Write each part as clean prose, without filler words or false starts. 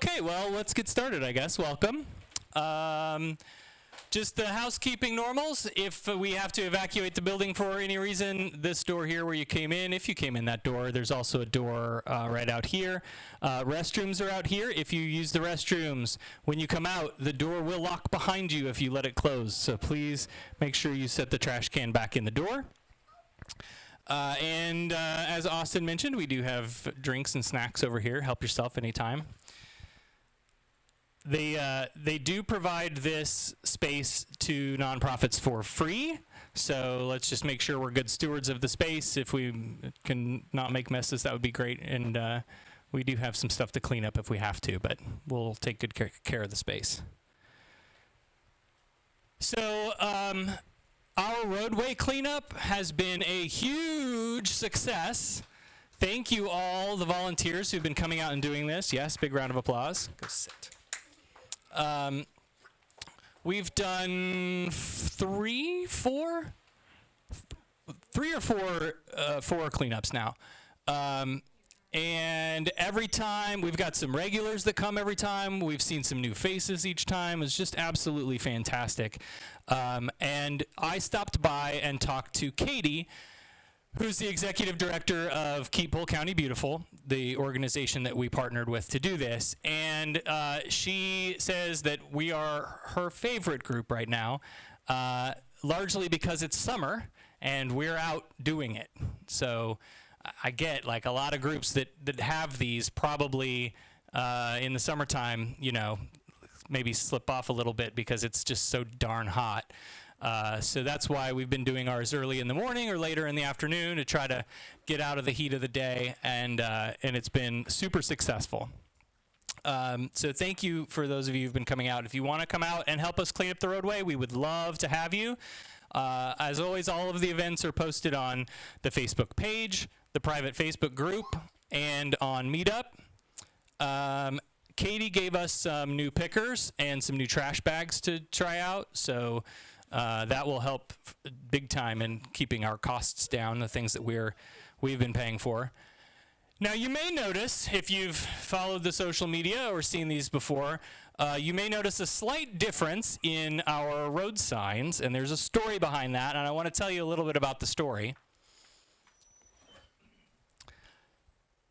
Okay, well, let's get started, I guess. Welcome. Just the housekeeping normals. If we have to evacuate the building for any reason, this door here where you came in, if you came in that door, there's also a door right out here. Restrooms are out here. If you use the restrooms, when you come out, the door will lock behind you if you let it close. So please make sure you set the trash can back in the door. As Austin mentioned, we do have drinks and snacks over here. Help yourself anytime. They do provide this space to nonprofits for free, so let's just make sure we're good stewards of the space. If we can not make messes, that would be great, and we do have some stuff to clean up if we have to, but we'll take good care of the space. So our roadway cleanup has been a huge success. Thank you all the volunteers who've been coming out and doing this. Yes, big round of applause. Go sit. We've done four cleanups now. And every time, we've got some regulars that come every time. We've seen some new faces each time. It's just absolutely fantastic. And I stopped by and talked to Katie, who's the executive director of Keep Polk County Beautiful, the organization that we partnered with to do this. And she says that we are her favorite group right now, largely because it's summer and we're out doing it. So I get, like, a lot of groups that have these probably in the summertime, you know, maybe slip off a little bit because it's just so darn hot. So that's why we've been doing ours early in the morning or later in the afternoon to try to get out of the heat of the day, and it's been super successful. So thank you for those of you who've been coming out. If you want to come out and help us clean up the roadway, we would love to have you. As always, all of the events are posted on the Facebook page, the private Facebook group, and on Meetup. Katie gave us some new pickers and some new trash bags to try out, so that will help big time in keeping our costs down, the things that we've been paying for. Now, you may notice, if you've followed the social media or seen these before, you may notice a slight difference in our road signs, and there's a story behind that, and I want to tell you a little bit about the story.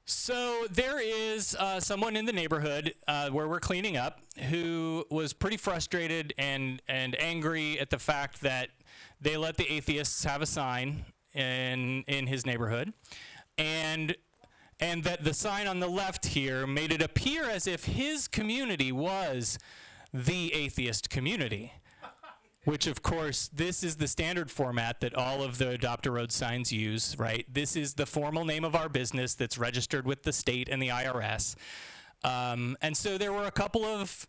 So there is someone in the neighborhood where we're cleaning up who was pretty frustrated and angry at the fact that they let the atheists have a sign in his neighborhood, and that the sign on the left here made it appear as if his community was the atheist community. Which, of course, this is the standard format that all of the Adopt a Road signs use, right? This is the formal name of our business that's registered with the state and the IRS. And so there were a couple of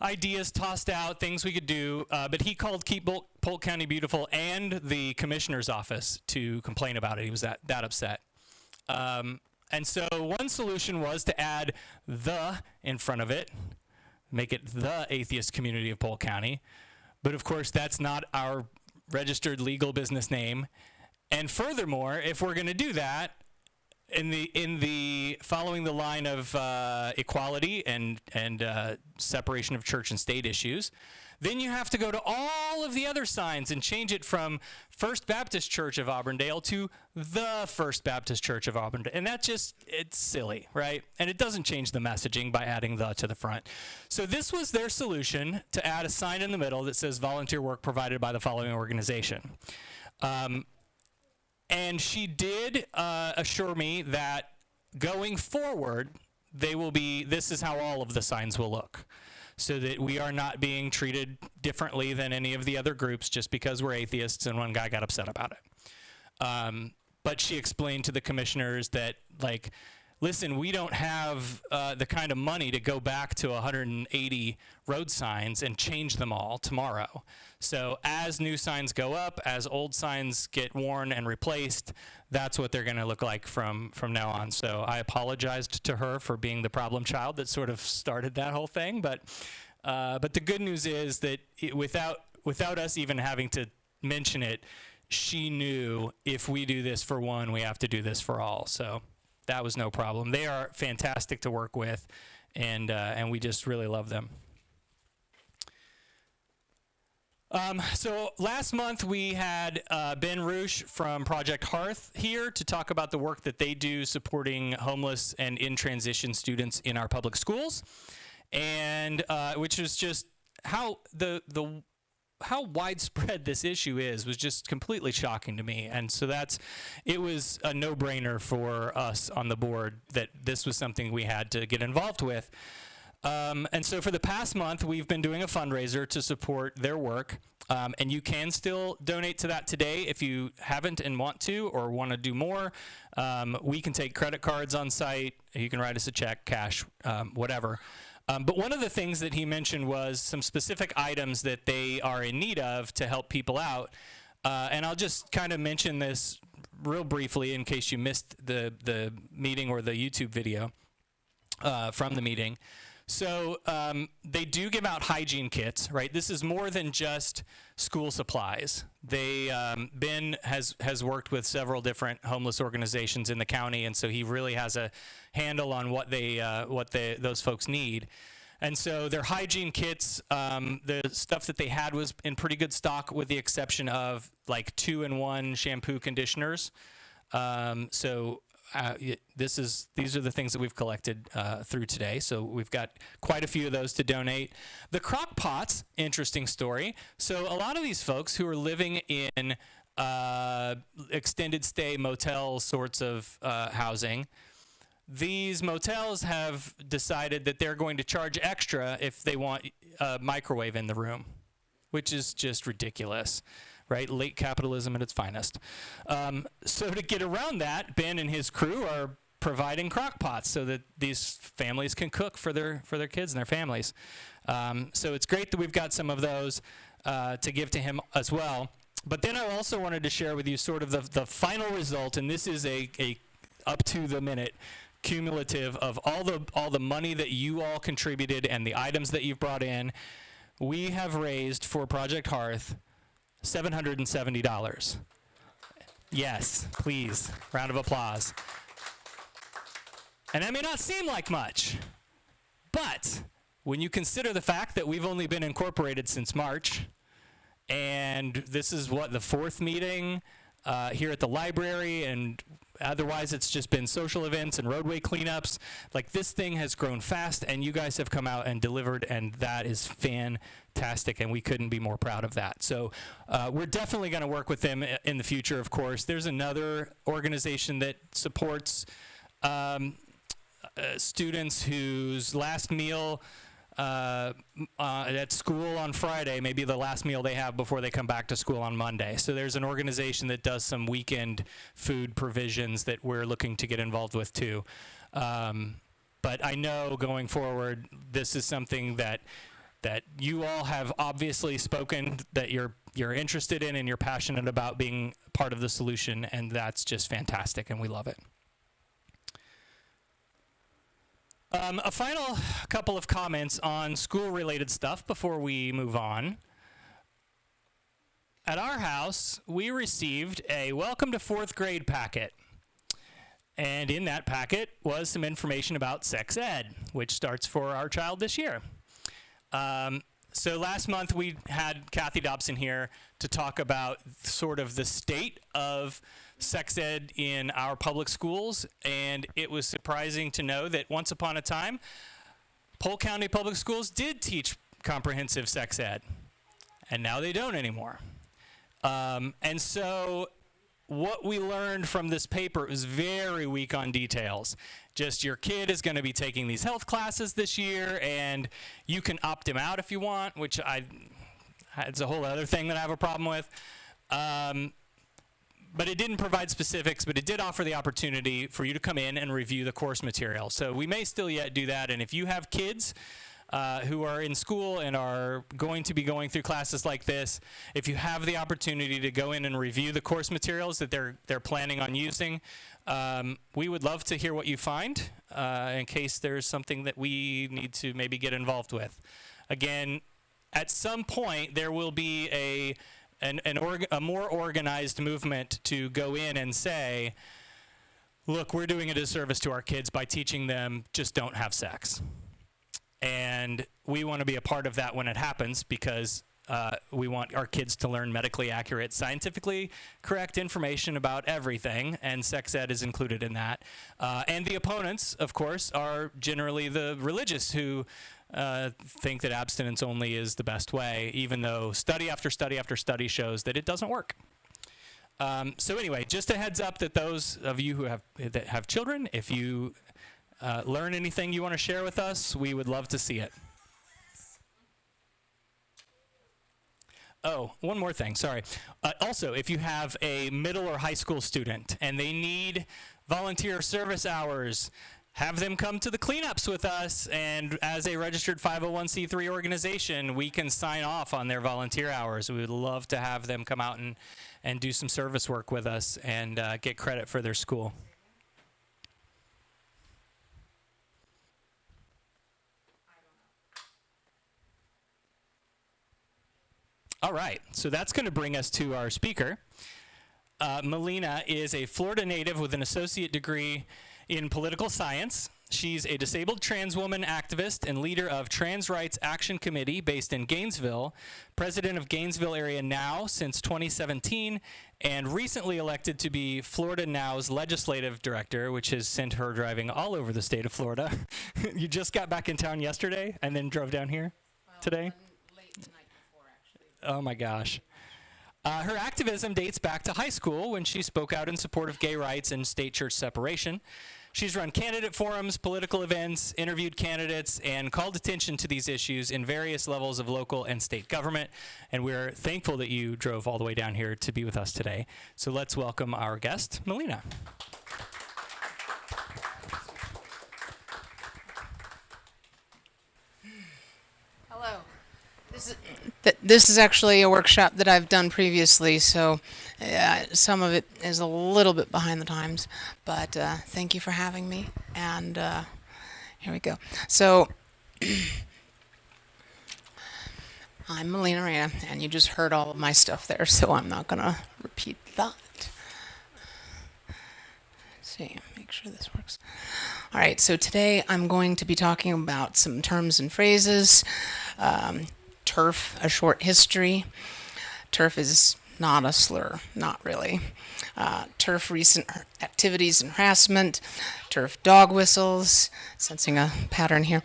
ideas tossed out, things we could do, but he called Keep Polk County Beautiful and the commissioner's office to complain about it. He was that upset. And so one solution was to add "the" in front of it, make it the atheist community of Polk County. But of course, that's not our registered legal business name. And furthermore, if we're going to do that, in the following the line of equality and separation of church and state issues, then you have to go to all of the other signs and change it from First Baptist Church of Auburndale to the First Baptist Church of Auburndale. And that just, it's silly, right? And it doesn't change the messaging by adding "the" to the front. So this was their solution, to add a sign in the middle that says volunteer work provided by the following organization. And she did assure me that going forward, this is how all of the signs will look, so that we are not being treated differently than any of the other groups just because we're atheists and one guy got upset about it. But she explained to the commissioners that, like, listen, we don't have the kind of money to go back to 180 road signs and change them all tomorrow. So as new signs go up, as old signs get worn and replaced, that's what they're going to look like from now on. So I apologized to her for being the problem child that sort of started that whole thing. But the good news is that without us even having to mention it, she knew if we do this for one, we have to do this for all. So that was no problem. They are fantastic to work with, and we just really love them. So last month we had Ben Roosh from Project HEARTH here to talk about the work that they do supporting homeless and in transition students in our public schools, and which is just how how widespread this issue was just completely shocking to me. And so it was a no-brainer for us on the board that this was something we had to get involved with. And so for the past month, we've been doing a fundraiser to support their work. And you can still donate to that today if you haven't and want to, or want to do more. We can take credit cards on site. You can write us a check, cash, whatever. But one of the things that he mentioned was some specific items that they are in need of to help people out. And I'll just kind of mention this real briefly in case you missed the meeting or the YouTube video from the meeting. So they do give out hygiene kits, right? This is more than just school supplies. Ben has worked with several different homeless organizations in the county, and so he really has a handle on what those folks need. And so their hygiene kits, the stuff that they had was in pretty good stock, with the exception of like 2-in-1 shampoo conditioners. These are the things that we've collected through today. So we've got quite a few of those to donate. The crock pots, interesting story. So a lot of these folks who are living in extended stay motel sorts of housing, these motels have decided that they're going to charge extra if they want a microwave in the room, which is just ridiculous. Right? Late capitalism at its finest. So to get around that, Ben and his crew are providing crock pots so that these families can cook for their kids and their families. So it's great that we've got some of those to give to him as well. But then I also wanted to share with you sort of the final result, and this is a up to the minute cumulative of all the money that you all contributed and the items that you've brought in. We have raised for Project HEARTH $770. Yes, please, round of applause. And that may not seem like much, but when you consider the fact that we've only been incorporated since March, and this is the fourth meeting here at the library, and otherwise it's just been social events and roadway cleanups. Like, this thing has grown fast, and you guys have come out and delivered, and that is fantastic, and we couldn't be more proud of that. So we're definitely going to work with them in the future, of course. There's another organization that supports students whose last meal at school on Friday may be the last meal they have before they come back to school on Monday. So there's an organization that does some weekend food provisions that we're looking to get involved with too. But I know going forward, this is something that you all have obviously spoken that you're interested in and you're passionate about being part of the solution, and that's just fantastic, and we love it. A final couple of comments on school-related stuff before we move on. At our house, we received a Welcome to 4th Grade packet. And in that packet was some information about sex ed, which starts for our child this year. So last month we had Kathy Dobson here to talk about sort of the state of sex ed in our public schools, and it was surprising to know that once upon a time, Polk County Public Schools did teach comprehensive sex ed, and now they don't anymore. And so what we learned from this paper is very weak on details. Just, your kid is going to be taking these health classes this year, and you can opt him out if you want, which it's a whole other thing that I have a problem with. But it didn't provide specifics, but it did offer the opportunity for you to come in and review the course material. So we may still yet do that, and if you have kids who are in school and are going to be going through classes like this, if you have the opportunity to go in and review the course materials that they're planning on using, we would love to hear what you find in case there's something that we need to maybe get involved with. Again, at some point there will be a more organized movement to go in and say, look, we're doing a disservice to our kids by teaching them just don't have sex. And we want to be a part of that when it happens, because we want our kids to learn medically accurate, scientifically correct information about everything, and sex ed is included in that. And the opponents, of course, are generally the religious, who think that abstinence only is the best way, even though study after study after study shows that it doesn't work. So anyway, just a heads up that those of you who have children, if you learn anything you want to share with us, we would love to see it. Oh, one more thing, sorry. Also, if you have a middle or high school student and they need volunteer service hours, have them come to the cleanups with us, and as a registered 501c3 organization, we can sign off on their volunteer hours. We would love to have them come out and do some service work with us and get credit for their school. All right, so that's going to bring us to our speaker. Melina is a Florida native with an associate degree in political science. She's a disabled trans woman activist and leader of Trans Rights Action Committee based in Gainesville, president of Gainesville Area Now since 2017, and recently elected to be Florida Now's legislative director, which has sent her driving all over the state of Florida. You just got back in town yesterday and then drove down here today? Oh my gosh. Her activism dates back to high school, when she spoke out in support of gay rights and state church separation. She's run candidate forums, political events, interviewed candidates, and called attention to these issues in various levels of local and state government. And we're thankful that you drove all the way down here to be with us today. So let's welcome our guest, Melina. Hello. This is actually a workshop that I've done previously, so some of it is a little bit behind the times, but thank you for having me, and here we go. So, I'm Melina Rayna, and you just heard all of my stuff there, so I'm not going to repeat that. Let's see, make sure this works. All right, so today I'm going to be talking about some terms and phrases. TERF, a short history. TERF is not a slur, not really. TERF, recent activities and harassment. TERF, dog whistles, sensing a pattern here.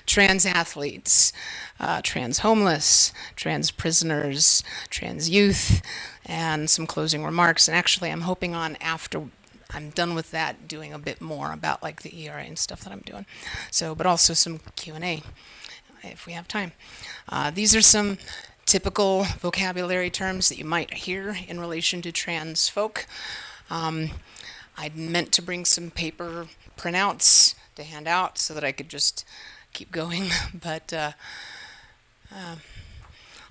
Trans athletes, trans homeless, trans prisoners, trans youth, and some closing remarks. And actually, I'm hoping on, after I'm done with that, doing a bit more about like the ERA and stuff that I'm doing. So, but also some Q&A. If we have time. These are some typical vocabulary terms that you might hear in relation to trans folk. I'd meant to bring some paper printouts to hand out so that I could just keep going, but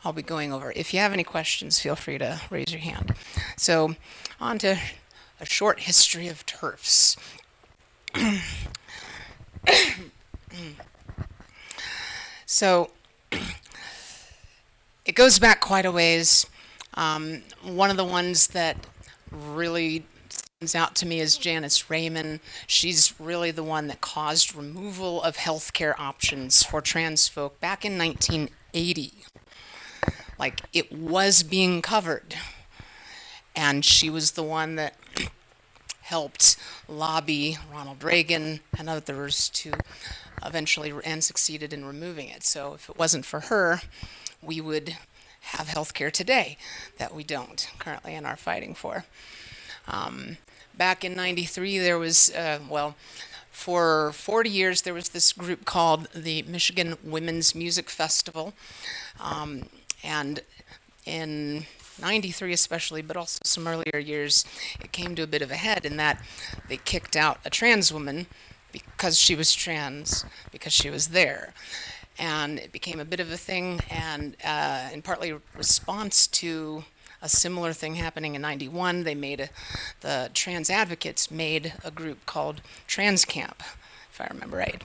I'll be going over. If you have any questions, feel free to raise your hand. So, on to a short history of TERFs. So, it goes back quite a ways. One of the ones that really stands out to me is Janice Raymond. She's really the one that caused removal of healthcare options for trans folk back in 1980. Like, it was being covered. And she was the one that helped lobby Ronald Reagan and others to eventually and succeeded in removing it. So if it wasn't for her, we would have healthcare today that we don't currently and are fighting for. Back in '93, there was, for 40 years, there was this group called the Michigan Women's Music Festival. And in '93 especially, but also some earlier years, it came to a bit of a head in that they kicked out a trans woman because she was trans, because she was there. And it became a bit of a thing, and in partly response to a similar thing happening in '91, they made the trans advocates made a group called Trans Camp, if I remember right,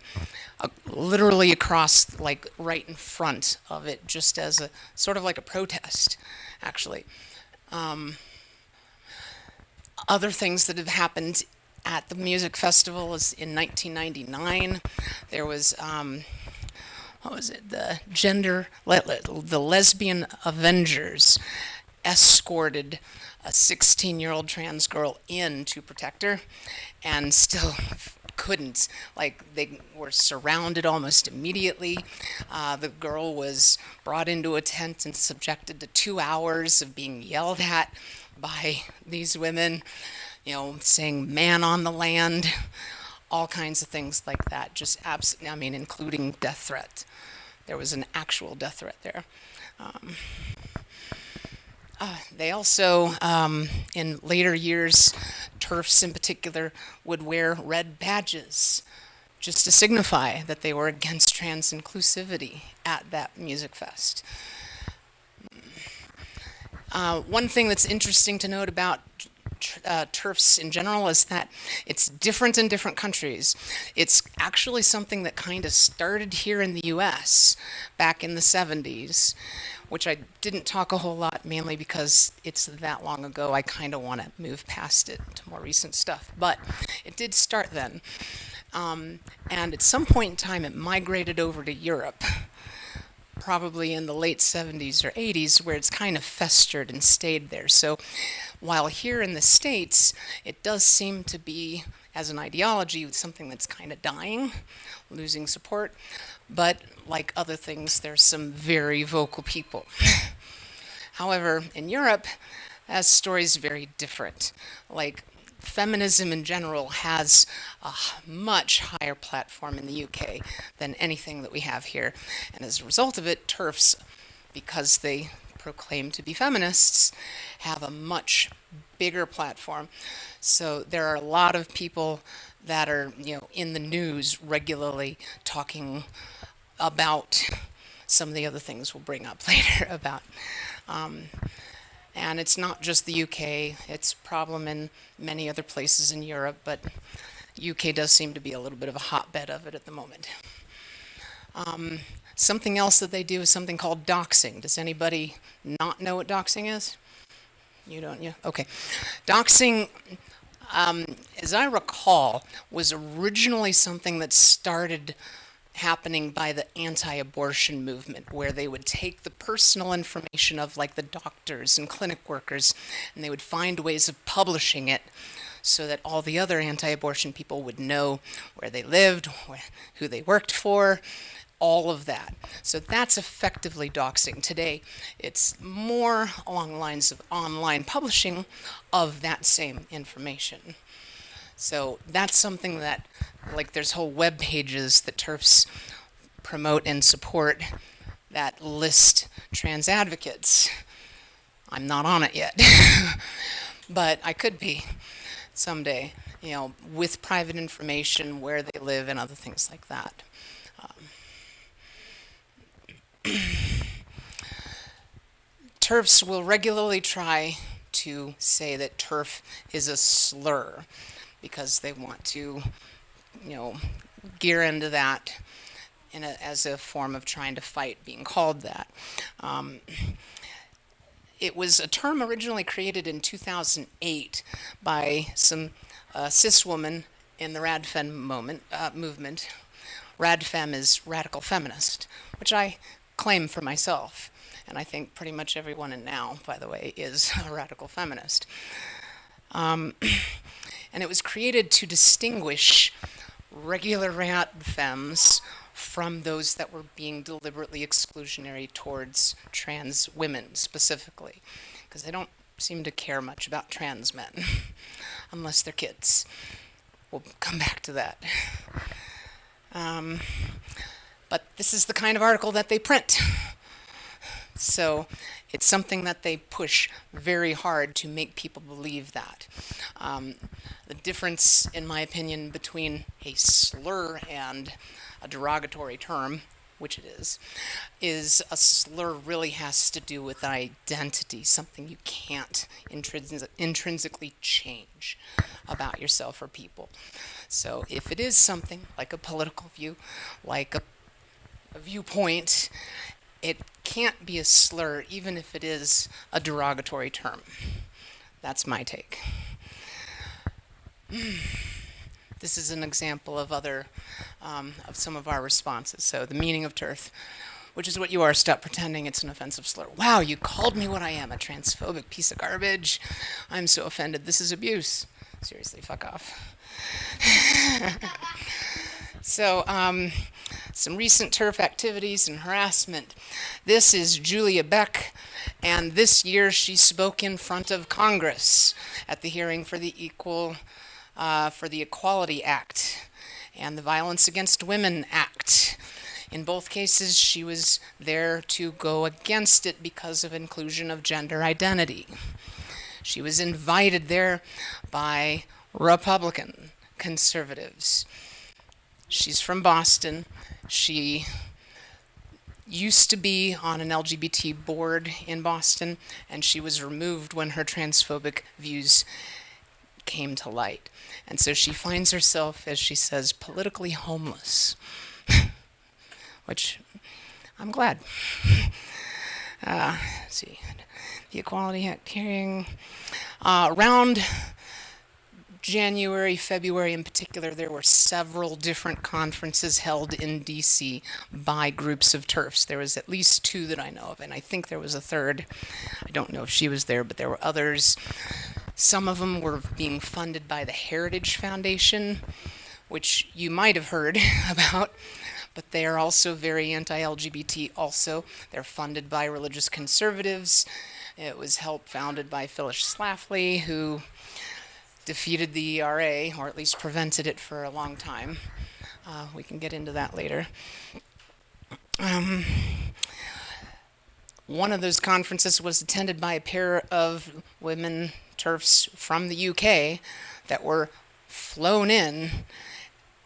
literally across, like right in front of it, just as a sort of like a protest, actually. Other things that have happened at the music festival in 1999. There was, what was it, the Lesbian Avengers escorted a 16-year-old trans girl in to protect her, and still couldn't. Like, they were surrounded almost immediately. The girl was brought into a tent and subjected to 2 hours of being yelled at by these women, saying "man on the land," all kinds of things like that. Just absolutely, I mean, including death threat. There was an actual death threat there. They also, in later years, TERFs in particular, would wear red badges just to signify that they were against trans inclusivity at that music fest. One thing that's interesting to note about TERFs in general is that it's different in different countries. It's actually something that kind of started here in the US back in the 70s, which I didn't talk a whole lot, mainly because it's that long ago. I kind of want to move past it to more recent stuff, but it did start then. And at some point in time, it migrated over to Europe, probably in the late 70s or 80s, where it's kind of festered and stayed there. So while here in the States, it does seem to be, as an ideology, something that's kind of dying, losing support. But like other things, there's some very vocal people. However, in Europe, that story's very different. Like, feminism in general has a much higher platform in the UK than anything that we have here. And as a result of it, TERFs, because they proclaim to be feminists, have a much bigger platform. So there are a lot of people that are, in the news regularly talking about some of the other things we'll bring up later about. And it's not just the UK, it's a problem in many other places in Europe, but UK does seem to be a little bit of a hotbed of it at the moment. Something else that they do is something called doxing. Does anybody not know what doxing is? You don't, yeah? Okay. Doxing, as I recall, was originally something that started happening by the anti-abortion movement, where they would take the personal information of, like, the doctors and clinic workers, and they would find ways of publishing it so that all the other anti-abortion people would know where they lived, who they worked for, all of that. So that's effectively doxing. Today, it's more along the lines of online publishing of that same information. So that's something that, like, there's whole web pages that TERFs promote and support that list trans advocates. I'm not on it yet, but I could be someday, with private information, where they live and other things like that. TERFs will regularly try to say that TERF is a slur because they want to, gear into that as a form of trying to fight being called that. It was a term originally created in 2008 by some cis woman in the RadFem movement. RadFem is radical feminist, which I claim for myself. And I think pretty much everyone in now, by the way, is a radical feminist. And it was created to distinguish regular radfems from those that were being deliberately exclusionary towards trans women specifically, because they don't seem to care much about trans men, unless they're kids. We'll come back to that. But this is the kind of article that they print. So it's something that they push very hard to make people believe that. The difference, in my opinion, between a slur and a derogatory term, which it is a slur really has to do with identity, something you can't intrinsically change about yourself or people. So if it is something like a political view, like a viewpoint, it can't be a slur even if it is a derogatory term. That's my take. This is an example of of some of our responses. So the meaning of TERF, which is what you are. Stop pretending it's an offensive slur. Wow, you called me what I am, a transphobic piece of garbage. I'm so offended. This is abuse. Seriously, fuck off. So, some recent TERF activities and harassment. This is Julia Beck, and this year she spoke in front of Congress at the hearing for the Equality Act and the Violence Against Women Act. In both cases, she was there to go against it because of inclusion of gender identity. She was invited there by Republican conservatives. She's from Boston. She used to be on an LGBT board in Boston, and she was removed when her transphobic views came to light. And so she finds herself, as she says, politically homeless, which I'm glad. Let's see, the Equality Act hearing. Around January, February in particular, there were several different conferences held in DC by groups of TERFs. There was at least 2 that I know of, and I think there was a third. I don't know if she was there, but there were others. Some of them were being funded by the Heritage Foundation, which you might have heard about, but they are also very anti-LGBT also. They're funded by religious conservatives. It was founded by Phyllis Schlafly, who defeated the ERA, or at least prevented it for a long time. We can get into that later. One of those conferences was attended by a pair of women TERFs from the UK that were flown in,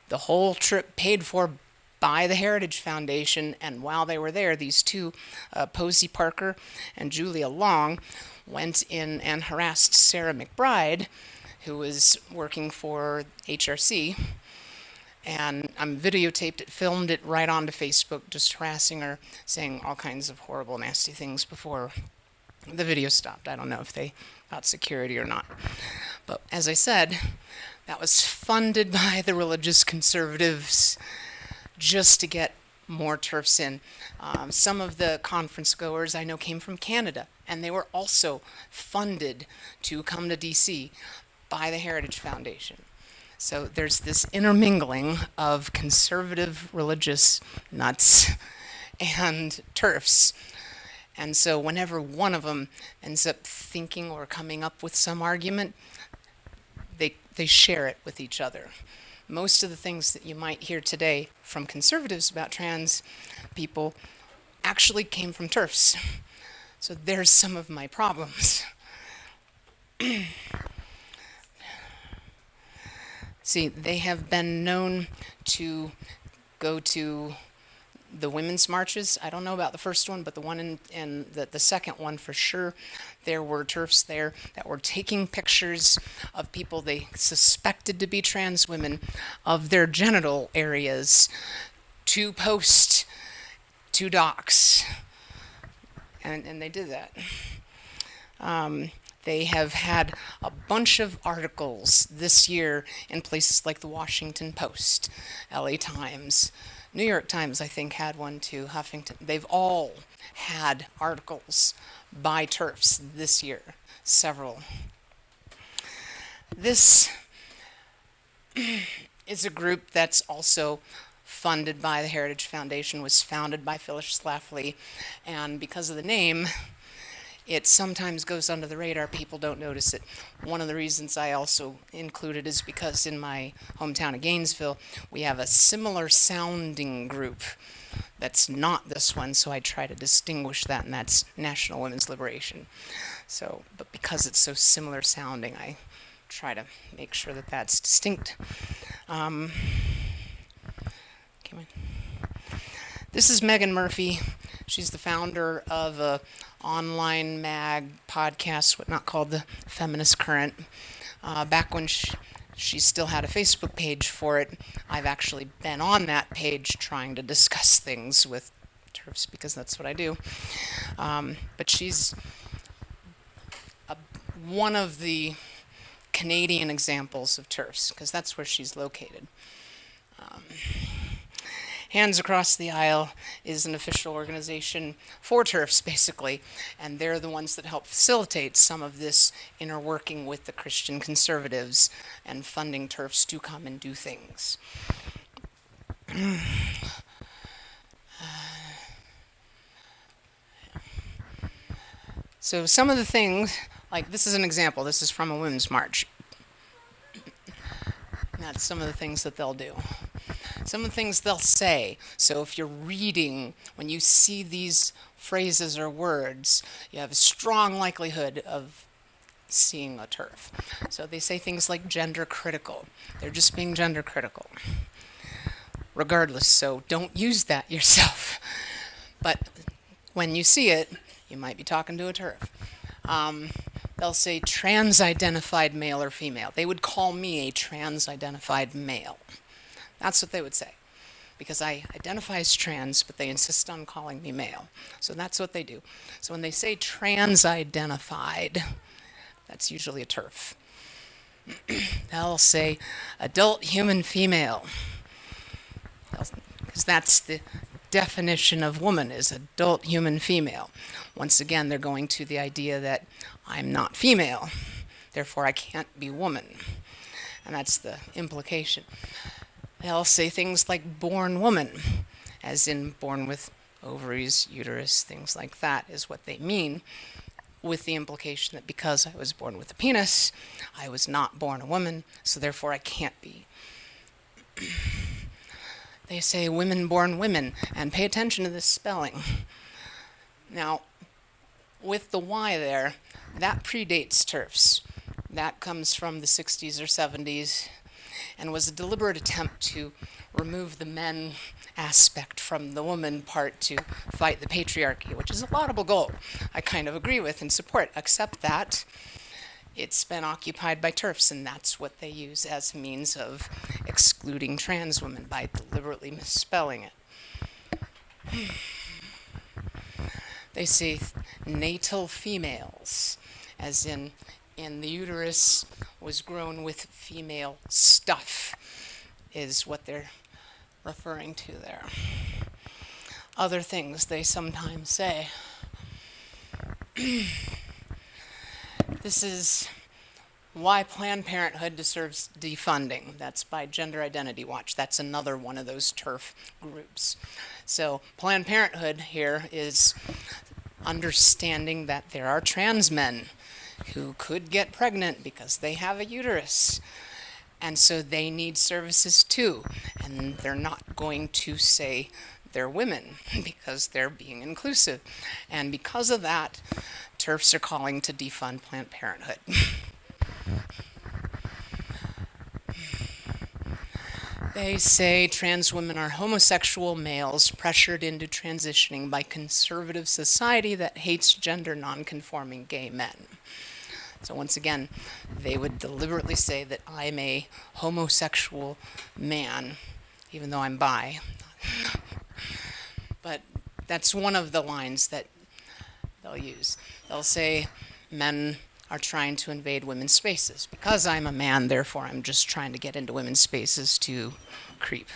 the whole trip paid for by the Heritage Foundation, and while they were there, these 2, Posey Parker and Julia Long, went in and harassed Sarah McBride, who was working for HRC, and I'm videotaped it, filmed it right onto Facebook, just harassing her, saying all kinds of horrible, nasty things before the video stopped. I don't know if they got security or not. But as I said, that was funded by the religious conservatives just to get more TERFs in. Some of the conference goers I know came from Canada, and they were also funded to come to DC by the Heritage Foundation. So there's this intermingling of conservative religious nuts and TERFs. And so whenever one of them ends up thinking or coming up with some argument, they share it with each other. Most of the things that you might hear today from conservatives about trans people actually came from TERFs. So there's some of my problems. See, they have been known to go to the women's marches. I don't know about the first one, but the one in the second one for sure, there were TERFs there that were taking pictures of people they suspected to be trans women of their genital areas to post to docs. And they did that. They have had a bunch of articles this year in places like the Washington Post, LA Times, New York Times, I think, had one too, Huffington. They've all had articles by TERFs this year, several. This is a group that's also funded by the Heritage Foundation, was founded by Phyllis Schlafly, and because of the name, it sometimes goes under the radar. People don't notice it. One of the reasons I also include it is because in my hometown of Gainesville, we have a similar sounding group that's not this one, so I try to distinguish that, and that's National Women's Liberation. So, but because it's so similar sounding, I try to make sure that that's distinct. This is Megan Murphy. She's the founder of a online mag podcast, what not called the Feminist Current. Back when she still had a Facebook page for it, I've actually been on that page trying to discuss things with TERFs because that's what I do. But she's one of the Canadian examples of TERFs, because that's where she's located. Hands Across the Aisle is an official organization for TERFs, basically, and they're the ones that help facilitate some of this inner working with the Christian conservatives and funding TERFs to come and do things. So some of the things, like this is an example, this is from a women's march. That's some of the things that they'll do. Some of the things they'll say. So if you're reading, when you see these phrases or words, you have a strong likelihood of seeing a TERF. So they say things like gender critical. They're just being gender critical. Regardless, so don't use that yourself. But when you see it, you might be talking to a TERF. They'll say trans-identified male or female. They would call me a trans-identified male. That's what they would say, because I identify as trans, but they insist on calling me male. So that's what they do. So when they say trans-identified, that's usually a TERF. They'll say adult human female, because that's the definition of woman, is adult human female. Once again, they're going to the idea that I'm not female, therefore I can't be woman. And that's the implication. They'll say things like born woman, as in born with ovaries, uterus, things like that is what they mean, with the implication that because I was born with a penis, I was not born a woman, so therefore I can't be. They say women born women, and pay attention to this spelling. Now, with the Y there, that predates TERFs. That comes from the 60s or 70s, and was a deliberate attempt to remove the men aspect from the woman part to fight the patriarchy, which is a laudable goal. I kind of agree with and support, except that it's been occupied by TERFs, and that's what they use as a means of excluding trans women by deliberately misspelling it. They say natal females, as in the uterus was grown with female stuff, is what they're referring to there. Other things they sometimes say. This is why Planned Parenthood deserves defunding. That's by Gender Identity Watch. That's another one of those TERF groups. So Planned Parenthood here is understanding that there are trans men who could get pregnant because they have a uterus. And so they need services too. And they're not going to say they're women because they're being inclusive. And because of that, TERFs are calling to defund Planned Parenthood. They say trans women are homosexual males pressured into transitioning by conservative society that hates gender nonconforming gay men. So once again, they would deliberately say that I'm a homosexual man, even though I'm bi. But that's one of the lines that they'll use. They'll say men are trying to invade women's spaces. Because I'm a man, therefore I'm just trying to get into women's spaces to creep.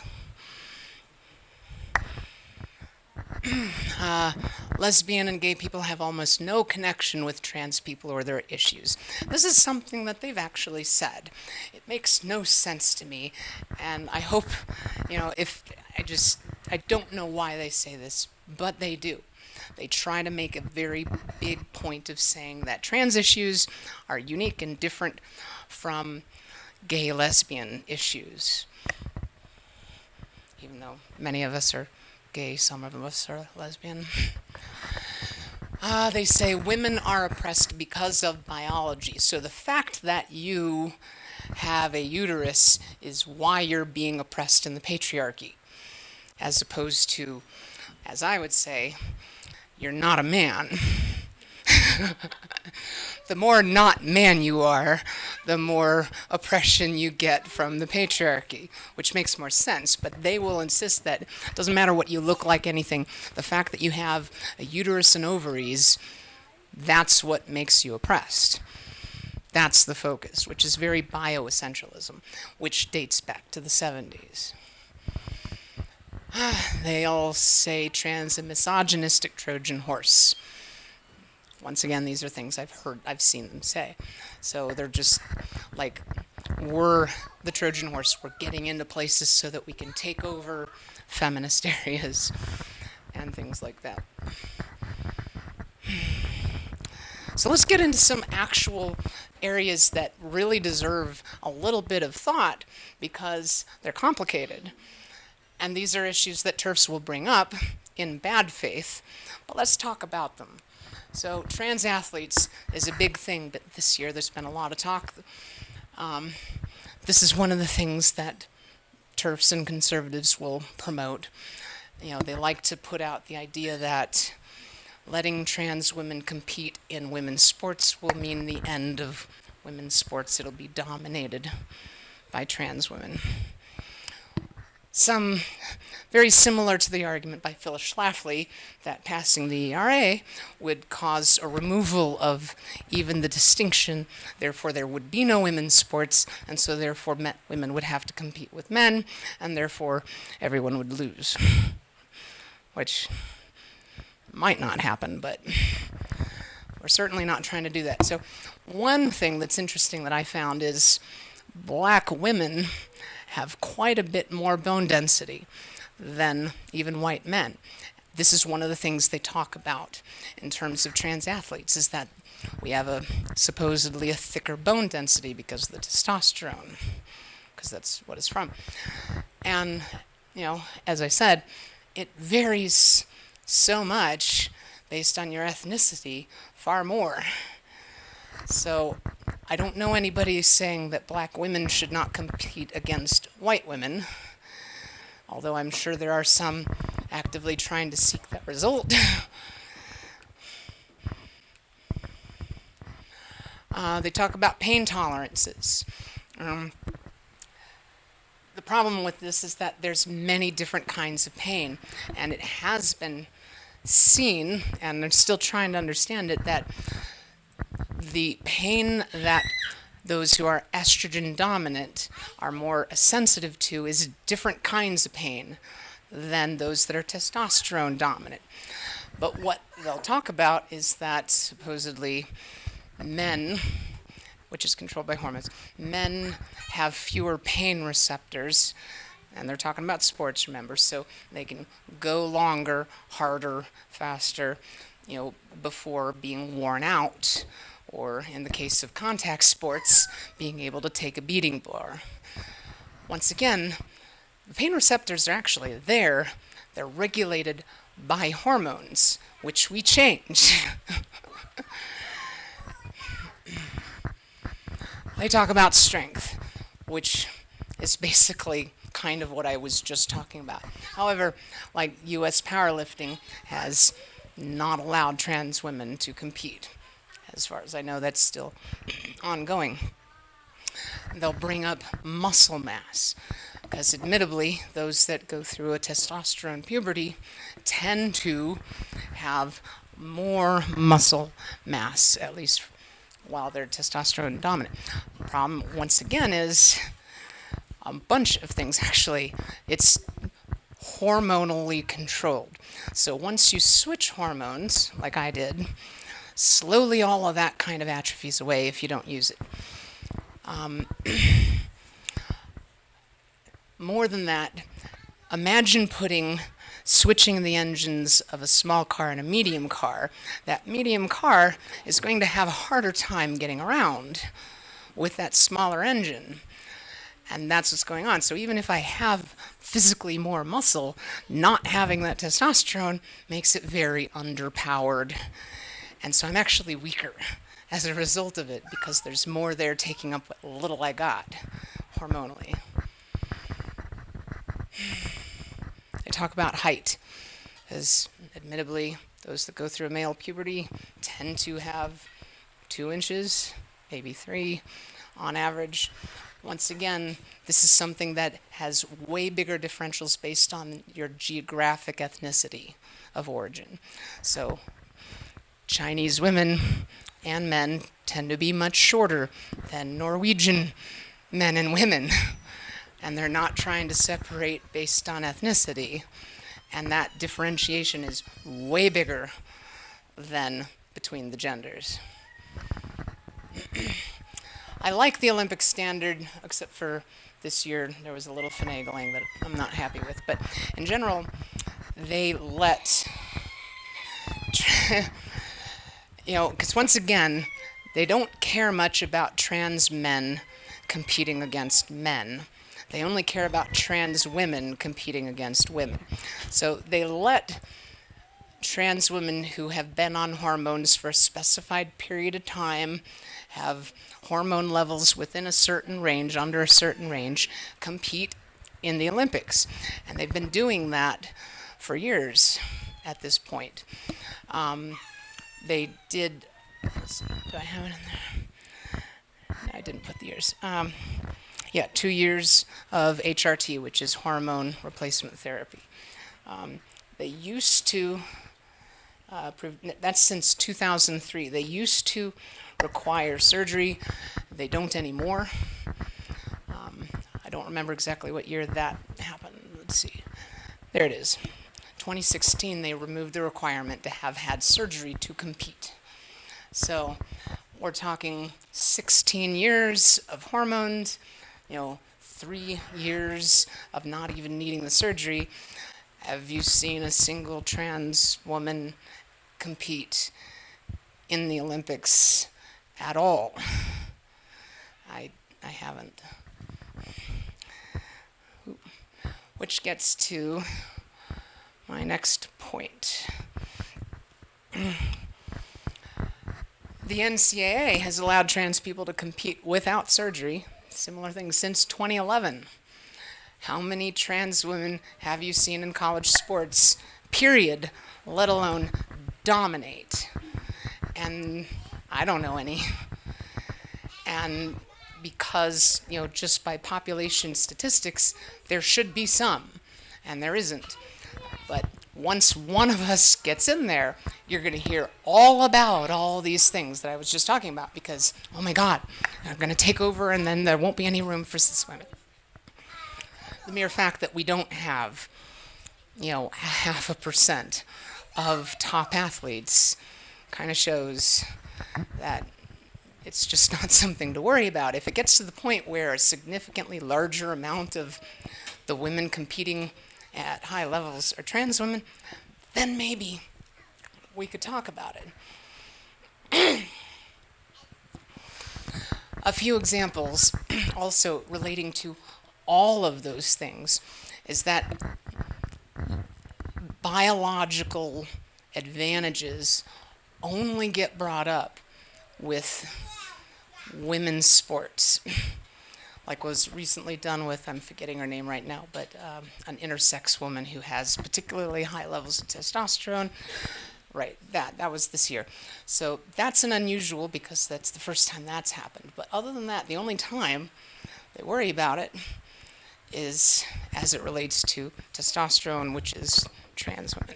Lesbian and gay people have almost no connection with trans people or their issues. This is something that they've actually said. It makes no sense to me, and I hope, I don't know why they say this, but they do. They try to make a very big point of saying that trans issues are unique and different from gay lesbian issues. Even though many of us are gay, some of us are lesbian. They say women are oppressed because of biology. So the fact that you have a uterus is why you're being oppressed in the patriarchy, as opposed to, as I would say, you're not a man. The more not man you are, the more oppression you get from the patriarchy, which makes more sense. But they will insist that it doesn't matter what you look like, anything. The fact that you have a uterus and ovaries, that's what makes you oppressed. That's the focus, which is very bioessentialism, which dates back to the 70s. They all say trans a misogynistic Trojan horse. Once again, these are things I've seen them say. So they're just like, we're the Trojan horse. We're getting into places so that we can take over feminist areas and things like that. So let's get into some actual areas that really deserve a little bit of thought because they're complicated. And these are issues that TERFS will bring up in bad faith, but let's talk about them. So trans athletes is a big thing, but this year there's been a lot of talk. This is one of the things that TERFs and conservatives will promote. You know, they like to put out the idea that letting trans women compete in women's sports will mean the end of women's sports. It'll be dominated by trans women. Some very similar to the argument by Phyllis Schlafly that passing the ERA would cause a removal of even the distinction, therefore there would be no women's sports, and so therefore women would have to compete with men, and therefore everyone would lose. Which might not happen, but we're certainly not trying to do that. So one thing that's interesting that I found is black women have quite a bit more bone density than even white men. This is one of the things they talk about in terms of trans athletes, is that we have supposedly a thicker bone density because of the testosterone, because that's what it's from. And, you know, as I said, it varies so much based on your ethnicity, far more. So I don't know anybody saying that black women should not compete against white women, although I'm sure there are some actively trying to seek that result. They talk about pain tolerances. The problem with this is that there's many different kinds of pain, and it has been seen, and I'm still trying to understand it, that the pain that those who are estrogen dominant are more sensitive to is different kinds of pain than those that are testosterone dominant. But what they'll talk about is that supposedly men, which is controlled by hormones, men have fewer pain receptors, and they're talking about sports, remember, so they can go longer, harder, faster, you know, before being worn out, or in the case of contact sports, being able to take a beating blow. Once again, the pain receptors are actually there. They're regulated by hormones, which we change. They talk about strength, which is basically kind of what I was just talking about. However, like U.S. powerlifting has not allowed trans women to compete. As far as I know, that's still ongoing. They'll bring up muscle mass, because admittedly, those that go through a testosterone puberty tend to have more muscle mass, at least while they're testosterone dominant. The problem, once again, is a bunch of things, actually. It's hormonally controlled. So once you switch hormones, like I did, slowly all of that kind of atrophies away if you don't use it. More than that, imagine switching the engines of a small car and a medium car. That medium car is going to have a harder time getting around with that smaller engine. And that's what's going on. So even if I have physically more muscle, not having that testosterone makes it very underpowered. And so I'm actually weaker as a result of it, because there's more there taking up what little I got hormonally. I talk about height, because admittedly, those that go through a male puberty tend to have 2 inches, maybe 3 on average. Once again, this is something that has way bigger differentials based on your geographic ethnicity of origin. So Chinese women and men tend to be much shorter than Norwegian men and women. And they're not trying to separate based on ethnicity. And that differentiation is way bigger than between the genders. I like the Olympic standard, except for this year there was a little finagling that I'm not happy with. But in general, they let, because once again, they don't care much about trans men competing against men. They only care about trans women competing against women. So they let trans women who have been on hormones for a specified period of time, have hormone levels within a certain range, under a certain range, compete in the Olympics. And they've been doing that for years at this point. They did, do I have it in there? No, I didn't put the years. 2 years of HRT, which is hormone replacement therapy. They used to, that's since 2003, they used to require surgery. They don't anymore. I don't remember exactly what year that happened. Let's see. There it is. 2016, they removed the requirement to have had surgery to compete. So we're talking 16 years of hormones, 3 years of not even needing the surgery. Have you seen a single trans woman compete in the Olympics at all? I haven't. Which gets to my next point. The NCAA has allowed trans people to compete without surgery, similar thing, since 2011. How many trans women have you seen in college sports, period, let alone dominate? And I don't know any. And because, just by population statistics, there should be some, and there isn't. But once one of us gets in there, you're going to hear all about all these things that I was just talking about, because, oh my God, they're going to take over and then there won't be any room for cis women. The mere fact that we don't have, 0.5% of top athletes kind of shows that it's just not something to worry about. If it gets to the point where a significantly larger amount of the women competing at high levels are trans women, then maybe we could talk about it. A few examples also relating to all of those things is that biological advantages only get brought up with women's sports. Like was recently done with, I'm forgetting her name right now, but an intersex woman who has particularly high levels of testosterone. Right, that was this year. So that's an unusual, because that's the first time that's happened. But other than that, the only time they worry about it is as it relates to testosterone, which is trans women.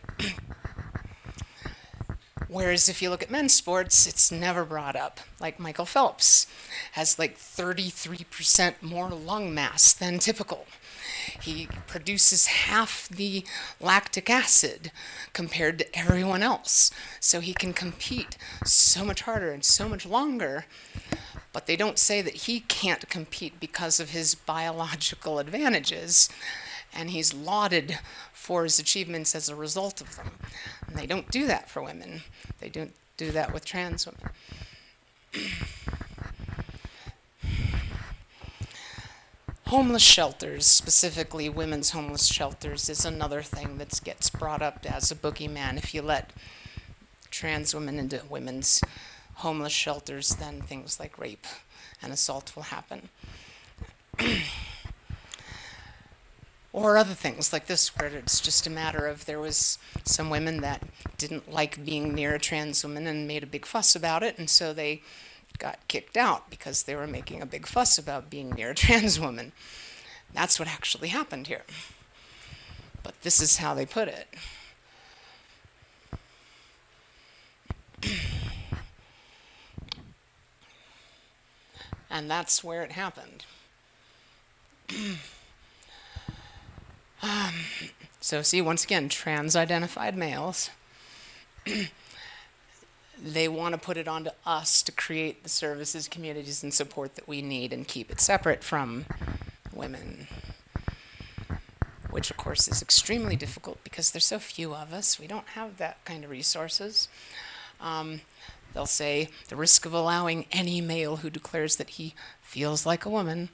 Whereas if you look at men's sports, it's never brought up. Like Michael Phelps has like 33% more lung mass than typical. He produces half the lactic acid compared to everyone else. So he can compete so much harder and so much longer. But they don't say that he can't compete because of his biological advantages. And he's lauded for his achievements as a result of them. And they don't do that for women. They don't do that with trans women. Homeless shelters, specifically women's homeless shelters, is another thing that gets brought up as a boogeyman. If you let trans women into women's homeless shelters, then things like rape and assault will happen. Or other things like this, where it's just a matter of there was some women that didn't like being near a trans woman and made a big fuss about it, and so they got kicked out because they were making a big fuss about being near a trans woman. That's what actually happened here. But this is how they put it. And that's where it happened. So see, once again, trans-identified males, they want to put it onto us to create the services, communities, and support that we need and keep it separate from women, which of course is extremely difficult because there's so few of us. We don't have that kind of resources. They'll say the risk of allowing any male who declares that he feels like a woman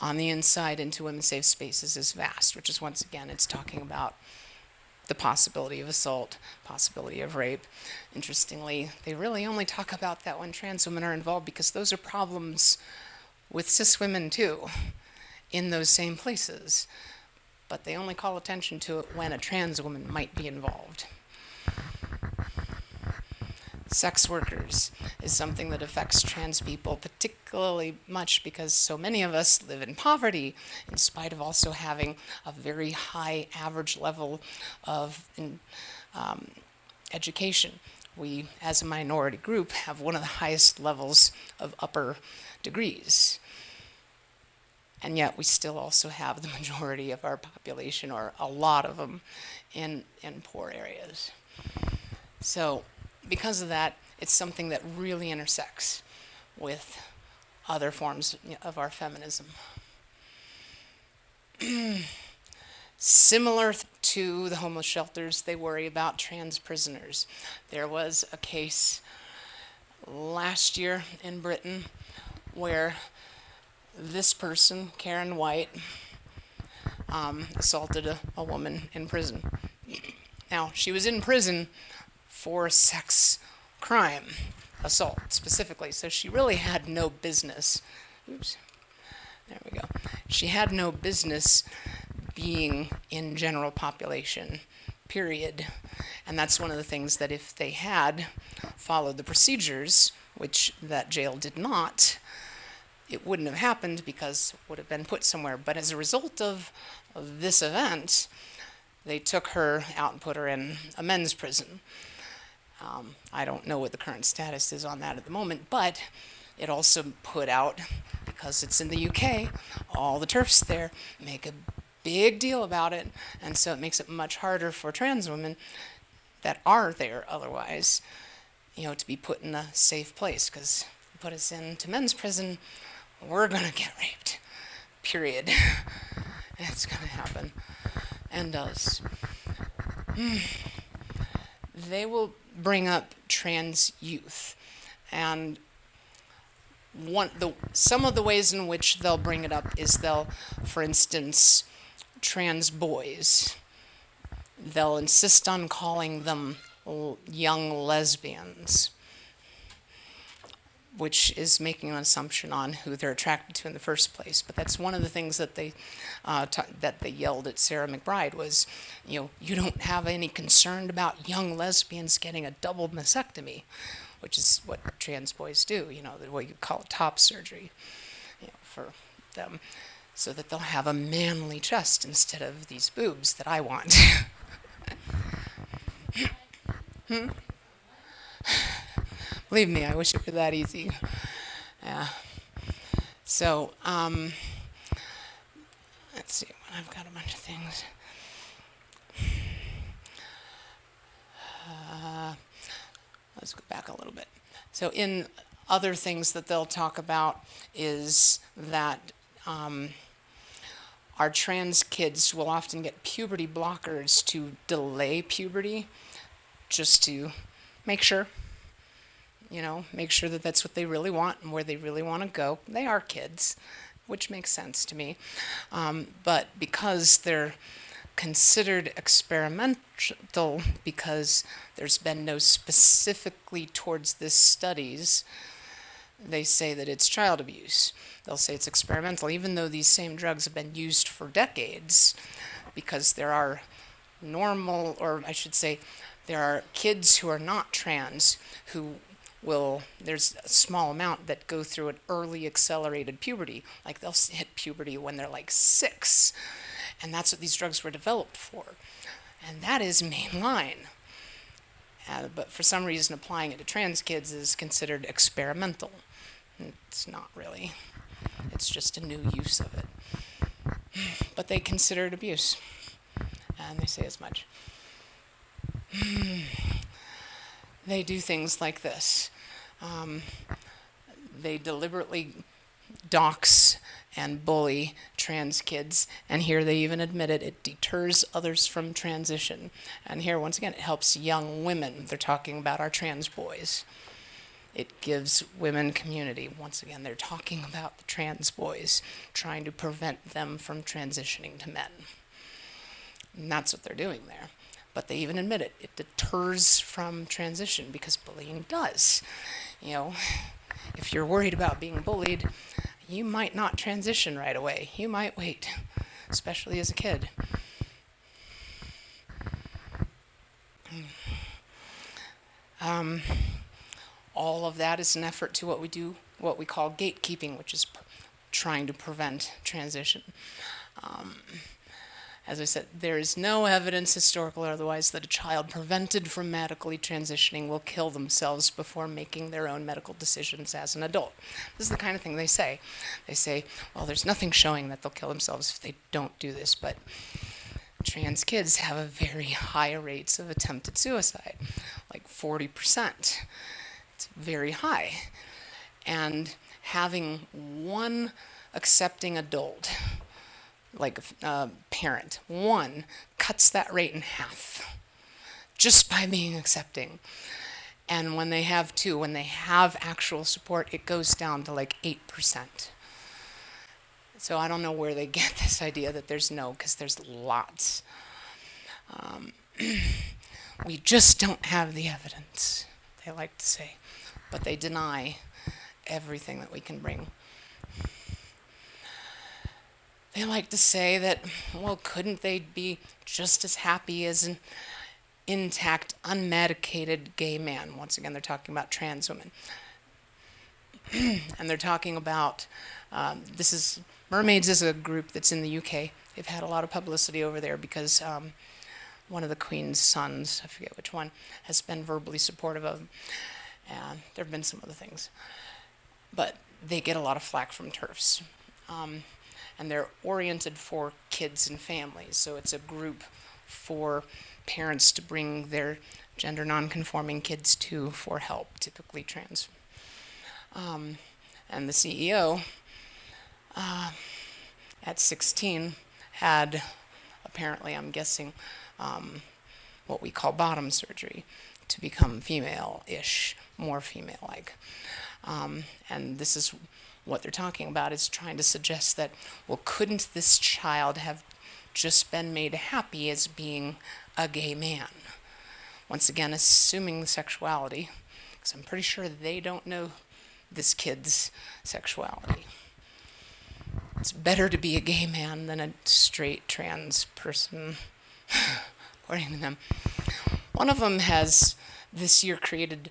on the inside into women's safe spaces is vast, which is, once again, it's talking about the possibility of assault, possibility of rape. Interestingly, they really only talk about that when trans women are involved because those are problems with cis women too, in those same places. But they only call attention to it when a trans woman might be involved. Sex workers is something that affects trans people particularly much because so many of us live in poverty in spite of also having a very high average level of education. We, as a minority group, have one of the highest levels of upper degrees. And yet we still also have the majority of our population, or a lot of them, in poor areas. So because of that, it's something that really intersects with other forms of our feminism. Similar to the homeless shelters, they worry about trans prisoners. There was a case last year in Britain where this person, Karen White, assaulted a woman in prison. Now, she was in prison for sex crime, assault specifically, so she really had no business. Oops, there we go. She had no business being in general population, period. And that's one of the things that if they had followed the procedures, which that jail did not, it wouldn't have happened because it would have been put somewhere. But as a result of this event, they took her out and put her in a men's prison. I don't know what the current status is on that at the moment, but it also put out, because it's in the UK, all the TERFs there make a big deal about it, and so it makes it much harder for trans women that are there otherwise, to be put in a safe place, because put us into men's prison, we're gonna get raped, period. It's gonna happen, and does. They will bring up trans youth, and some of the ways in which they'll bring it up is for instance, trans boys, they'll insist on calling them young lesbians, which is making an assumption on who they're attracted to in the first place. But that's one of the things that they yelled at Sarah McBride was, you don't have any concern about young lesbians getting a double mastectomy, which is what trans boys do, what you call top surgery, for them, so that they'll have a manly chest instead of these boobs that I want. Believe me, I wish it were that easy. Yeah. So, let's see. I've got a bunch of things. Let's go back a little bit. So in other things that they'll talk about is that our trans kids will often get puberty blockers to delay puberty, just to make sure. Make sure that that's what they really want and where they really want to go. They are kids, which makes sense to me. But because they're considered experimental, because there's been no specifically towards this studies, they say that it's child abuse. They'll say it's experimental, even though these same drugs have been used for decades, because there are normal, or I should say, there are kids who are not trans who there's a small amount that go through an early accelerated puberty. Like they'll hit puberty when they're like 6. And that's what these drugs were developed for. And that is mainline. But for some reason, applying it to trans kids is considered experimental. It's not really. It's just a new use of it. But they consider it abuse, and they say as much. They do things like this. They deliberately dox and bully trans kids, and here they even admit it. It deters others from transition. And here, once again, it helps young women. They're talking about our trans boys. It gives women community. Once again, they're talking about the trans boys, trying to prevent them from transitioning to men. And that's what they're doing there. But they even admit it. It deters from transition because bullying does. You know, if you're worried about being bullied, you might not transition right away. You might wait, especially as a kid. All of that is an effort to what we call gatekeeping, which is trying to prevent transition. As I said, there is no evidence, historical or otherwise, that a child prevented from medically transitioning will kill themselves before making their own medical decisions as an adult. This is the kind of thing they say. They say, well, there's nothing showing that they'll kill themselves if they don't do this, but trans kids have a very high rates of attempted suicide, like 40%. It's very high. And having one accepting adult, like a parent, one cuts that rate in half just by being accepting. And when they have two, when they have actual support, it goes down to like 8%. So I don't know where they get this idea that there's no, because there's lots. We just don't have the evidence, they like to say. But they deny everything that we can bring. They like to say that, well, couldn't they be just as happy as an intact, unmedicated gay man? Once again, they're talking about trans women. And they're talking about, Mermaids is a group that's in the UK. They've had a lot of publicity over there because one of the Queen's sons, I forget which one, has been verbally supportive of them. And there have been some other things. But they get a lot of flack from TERFS. And they're oriented for kids and families. So it's a group for parents to bring their gender nonconforming kids to for help, typically trans. And the CEO, at 16, had apparently, I'm guessing, what we call bottom surgery to become female-ish, more female-like. And this is what they're talking about, is trying to suggest that, well, couldn't this child have just been made happy as being a gay man? Once again, assuming the sexuality, because I'm pretty sure they don't know this kid's sexuality. It's better to be a gay man than a straight trans person, according to them. One of them has this year created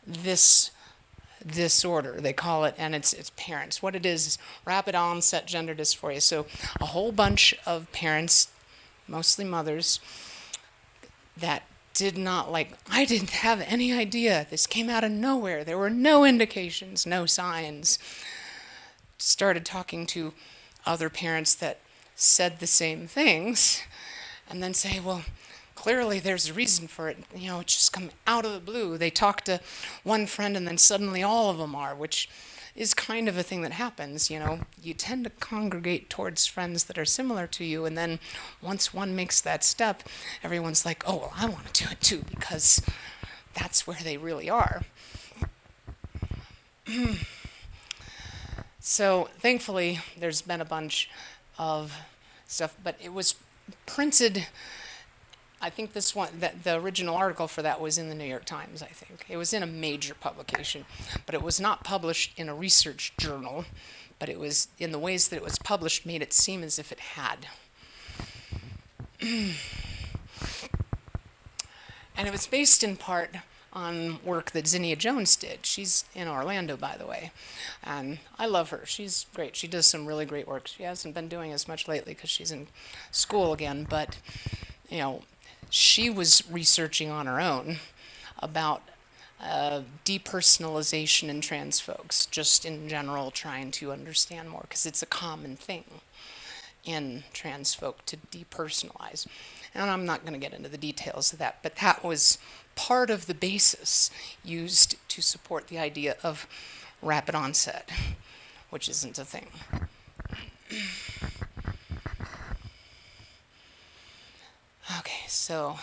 this disorder, they call it, and it's parents. What it is rapid onset gender dysphoria. So a whole bunch of parents, mostly mothers, that did not I didn't have any idea. This came out of nowhere. There were no indications, no signs. Started talking to other parents that said the same things, and then say, well, clearly there's a reason for it. You know, it's just come out of the blue. They talk to one friend and then suddenly all of them are, which is kind of a thing that happens, you know. You tend to congregate towards friends that are similar to you, and then once one makes that step, everyone's like, oh, well, I want to do it too, because that's where they really are. So thankfully, there's been a bunch of stuff, but it was printed. I think this one, the original article for that was in the New York Times, I think. It was in a major publication, but it was not published in a research journal, but it was, in the ways that it was published, made it seem as if it had. And it was based in part on work that Zinnia Jones did. She's in Orlando, by the way, and I love her. She's great. She does some really great work. She hasn't been doing as much lately because she's in school again, but, you know, she was researching on her own about depersonalization in trans folks, just in general trying to understand more, because it's a common thing in trans folk to depersonalize. And I'm not going to get into the details of that, but that was part of the basis used to support the idea of rapid onset, which isn't a thing. Okay, so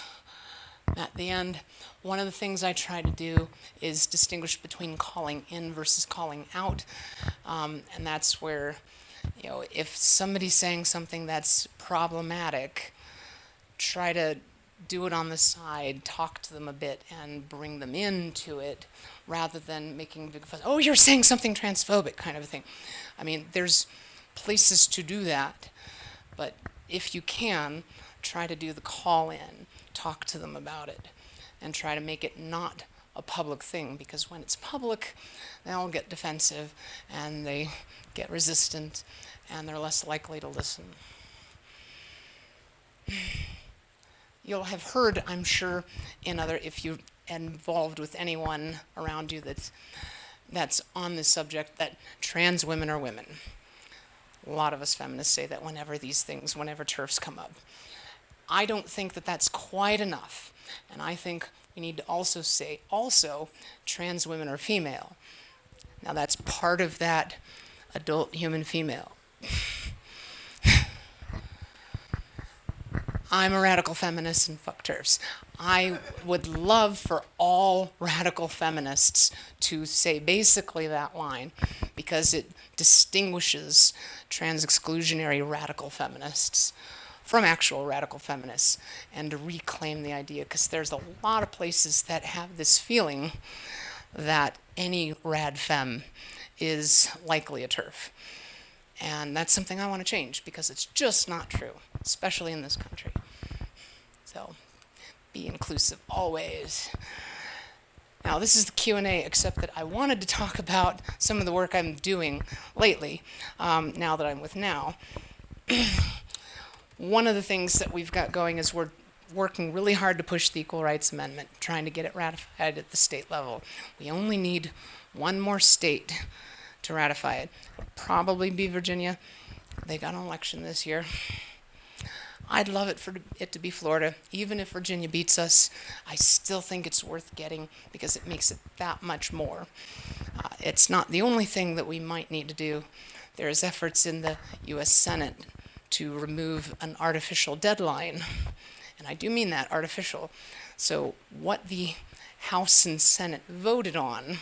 at the end, one of the things I try to do is distinguish between calling in versus calling out, and that's where, you know, if somebody's saying something that's problematic, try to do it on the side, talk to them a bit, and bring them into it, rather than making a big fuss. Oh, you're saying something transphobic, kind of a thing. I mean, there's places to do that, but if you can, try to do the call in, talk to them about it, and try to make it not a public thing, because when it's public, they all get defensive, and they get resistant, and they're less likely to listen. You'll have heard, I'm sure, if you're involved with anyone around you that's on this subject, that trans women are women. A lot of us feminists say that whenever TERFs come up. I don't think that that's quite enough. And I think we need to also say, trans women are female. Now that's part of that adult human female. I'm a radical feminist and fuck TERFs. I would love for all radical feminists to say basically that line, because it distinguishes trans-exclusionary radical feminists from actual radical feminists, and to reclaim the idea, because there's a lot of places that have this feeling that any rad femme is likely a TERF. And that's something I want to change, because it's just not true, especially in this country. So be inclusive always. Now this is the Q&A, except that I wanted to talk about some of the work I'm doing lately, now that I'm with NOW. One of the things that we've got going is we're working really hard to push the Equal Rights Amendment, trying to get it ratified at the state level. We only need one more state to ratify it. It'll probably be Virginia. They got an election this year. I'd love it for it to be Florida. Even if Virginia beats us, I still think it's worth getting, because it makes it that much more. It's not the only thing that we might need to do. There's efforts in the U.S. Senate to remove an artificial deadline. And I do mean that, artificial. So what the House and Senate voted on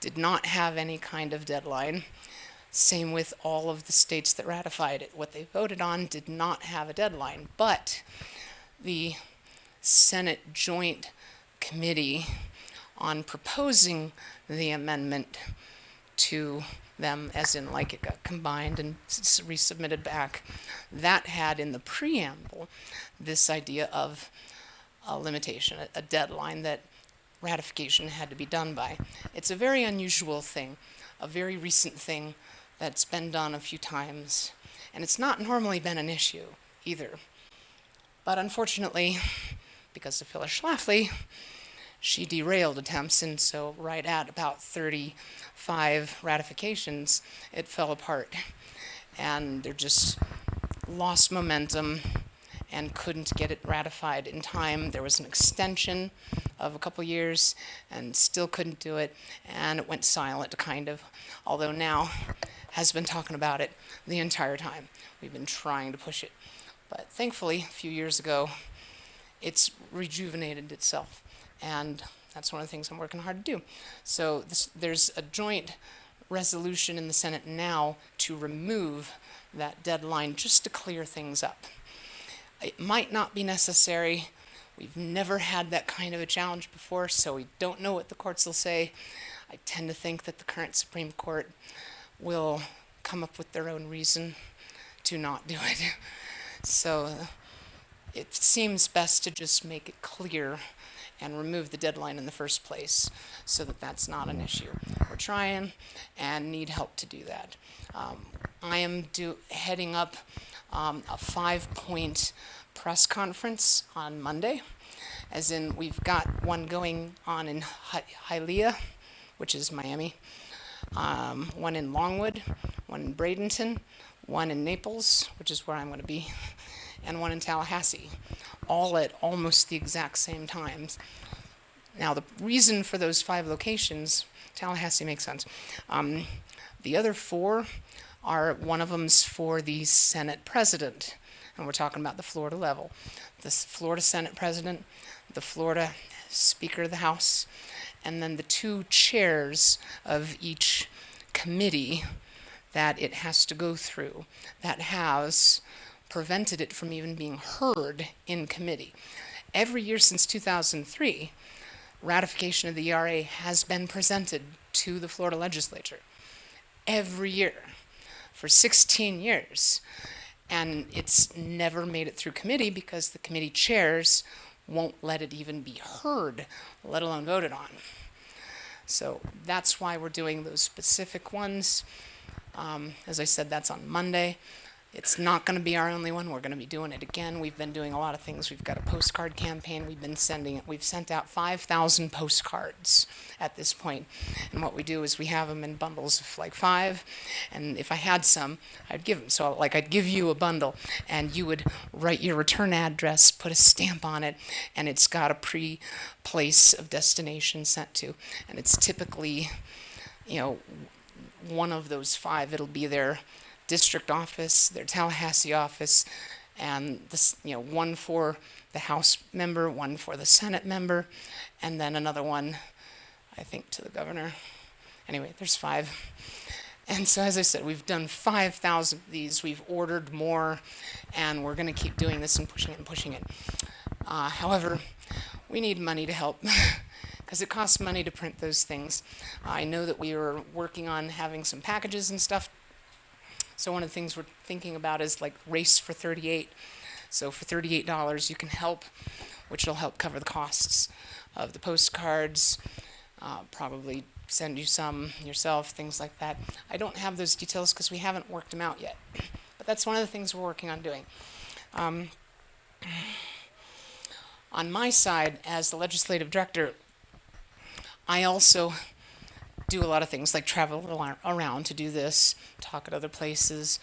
did not have any kind of deadline. Same with all of the states that ratified it. What they voted on did not have a deadline. But the Senate Joint Committee on proposing the amendment to them, as in like it got combined and resubmitted back, that had in the preamble this idea of a limitation, a deadline that ratification had to be done by. It's a very unusual thing, a very recent thing that's been done a few times, and it's not normally been an issue either. But unfortunately, because of Phyllis Schlafly, she derailed attempts, and so right at about 35 ratifications, it fell apart. And they just lost momentum and couldn't get it ratified in time. There was an extension of a couple years and still couldn't do it, and it went silent, kind of, although now has been talking about it the entire time. We've been trying to push it. But thankfully, a few years ago, it's rejuvenated itself. And that's one of the things I'm working hard to do. So there's a joint resolution in the Senate now to remove that deadline, just to clear things up. It might not be necessary. We've never had that kind of a challenge before, so we don't know what the courts will say. I tend to think that the current Supreme Court will come up with their own reason to not do it. So it seems best to just make it clear and remove the deadline in the first place, so that that's not an issue. We're trying and need help to do that. I am heading up a 5-point press conference on Monday as in we've got one going on in Hialeah, which is Miami, one in Longwood, one in Bradenton, one in Naples, which is where I'm going to be, and one in Tallahassee, all at almost the exact same times. Now, the reason for those 5 locations, Tallahassee makes sense. The other 4 are, one of them's for the Senate president, and we're talking about the Florida level. The Florida Senate president, the Florida Speaker of the House, and then the 2 chairs of each committee that it has to go through that has prevented it from even being heard in committee. Every year since 2003, ratification of the ERA has been presented to the Florida legislature. Every year for 16 years. And it's never made it through committee because the committee chairs won't let it even be heard, let alone voted on. So that's why we're doing those specific ones. As I said, that's on Monday. It's not going to be our only one. We're going to be doing it again. We've been doing a lot of things. We've got a postcard campaign. We've sent out 5,000 postcards at this point. And what we do is we have them in bundles of like 5. And if I had some, I'd give them. So like I'd give you a bundle and you would write your return address, put a stamp on it, and it's got a place of destination sent to. And it's typically, one of those 5. It'll be their district office, their Tallahassee office, and this, one for the House member, one for the Senate member, and then another one, I think, to the governor. Anyway, there's 5. And so, as I said, we've done 5,000 of these. We've ordered more, and we're going to keep doing this and pushing it. However, we need money to help because it costs money to print those things. I know that we were working on having some packages and stuff. So one of the things we're thinking about is like Race for 38. So for $38 you can help, which will help cover the costs of the postcards, probably send you some yourself, things like that. I don't have those details because we haven't worked them out yet. But that's one of the things we're working on doing. On my side, as the legislative director, I also do a lot of things like travel around to do this, talk at other places,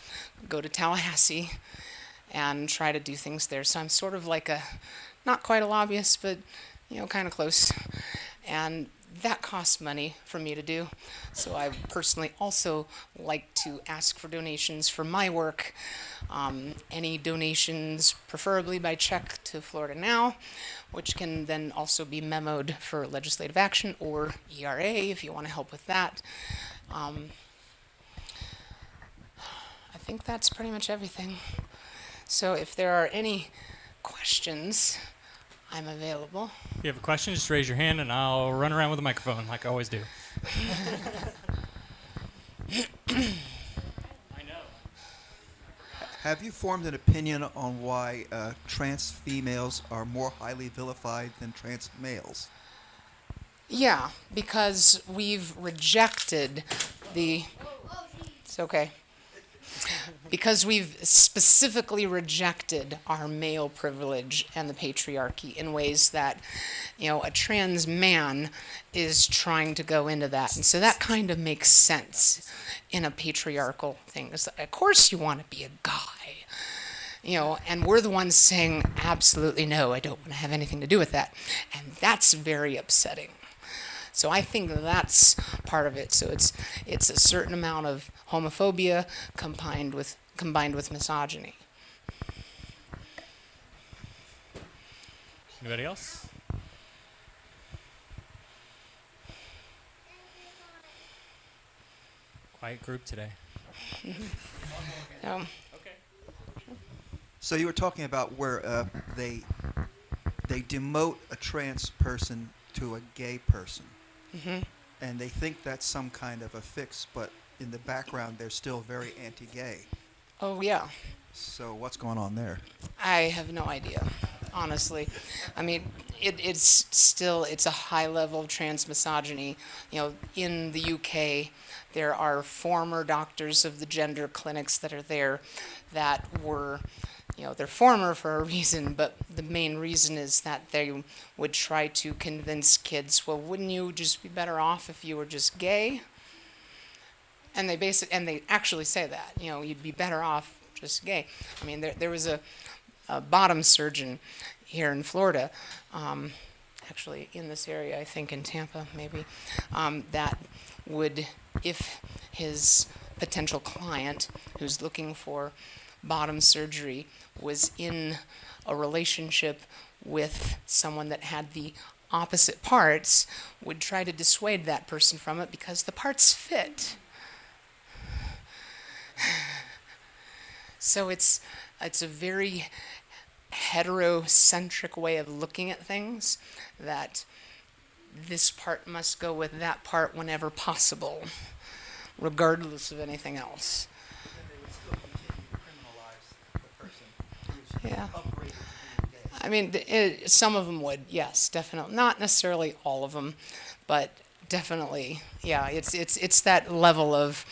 go to Tallahassee and try to do things there. So I'm sort of like not quite a lobbyist, but kind of close. And that costs money for me to do. So I personally also like to ask for donations for my work. Any donations, preferably by check to Florida Now, which can then also be memoed for legislative action or ERA if you want to help with that. I think that's pretty much everything. So if there are any questions, I'm available. If you have a question, just raise your hand and I'll run around with a microphone like I always do. I know. Have you formed an opinion on why trans females are more highly vilified than trans males? Yeah, because we've rejected the... It's okay. Because we've specifically rejected our male privilege and the patriarchy in ways that, a trans man is trying to go into that. And so that kind of makes sense in a patriarchal thing. It's like, of course you want to be a guy, and we're the ones saying, absolutely no, I don't want to have anything to do with that. And that's very upsetting. So I think that's part of it. So it's a certain amount of homophobia combined with misogyny. Anybody else? Quiet group today. Okay. So you were talking about where they demote a trans person to a gay person. Mm-hmm. And they think that's some kind of a fix, but in the background they're still very anti-gay. Oh, yeah. So what's going on there? I have no idea, honestly. I mean, it's a high level of trans misogyny. In the UK, there are former doctors of the gender clinics that are there that were, they're former for a reason, but the main reason is that they would try to convince kids, well, wouldn't you just be better off if you were just gay? And they actually say that, you'd be better off just gay. I mean, there was a bottom surgeon here in Florida, actually in this area, I think in Tampa maybe, that would, if his potential client who's looking for bottom surgery was in a relationship with someone that had the opposite parts, would try to dissuade that person from it because the parts fit. So it's a very heterocentric way of looking at things, that this part must go with that part whenever possible, regardless of anything else. Yeah. I mean, some of them would, yes, definitely. Not necessarily all of them, but definitely, yeah. It's that level of,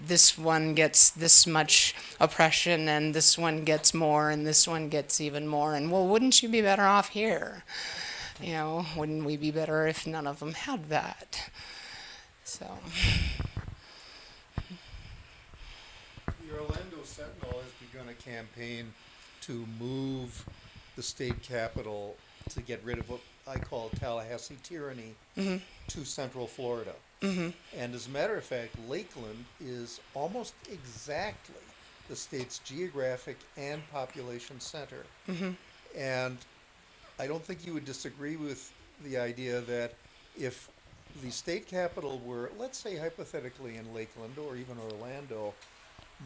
this one gets this much oppression, and this one gets more, and this one gets even more. And well, wouldn't you be better off here? Wouldn't we be better if none of them had that? So. The Orlando Sentinel has begun a campaign to move the state capital to get rid of what I call Tallahassee tyranny to Central Florida. And as a matter of fact, Lakeland is almost exactly the state's geographic and population center. And I don't think you would disagree with the idea that if the state capital were, let's say hypothetically in Lakeland or even Orlando,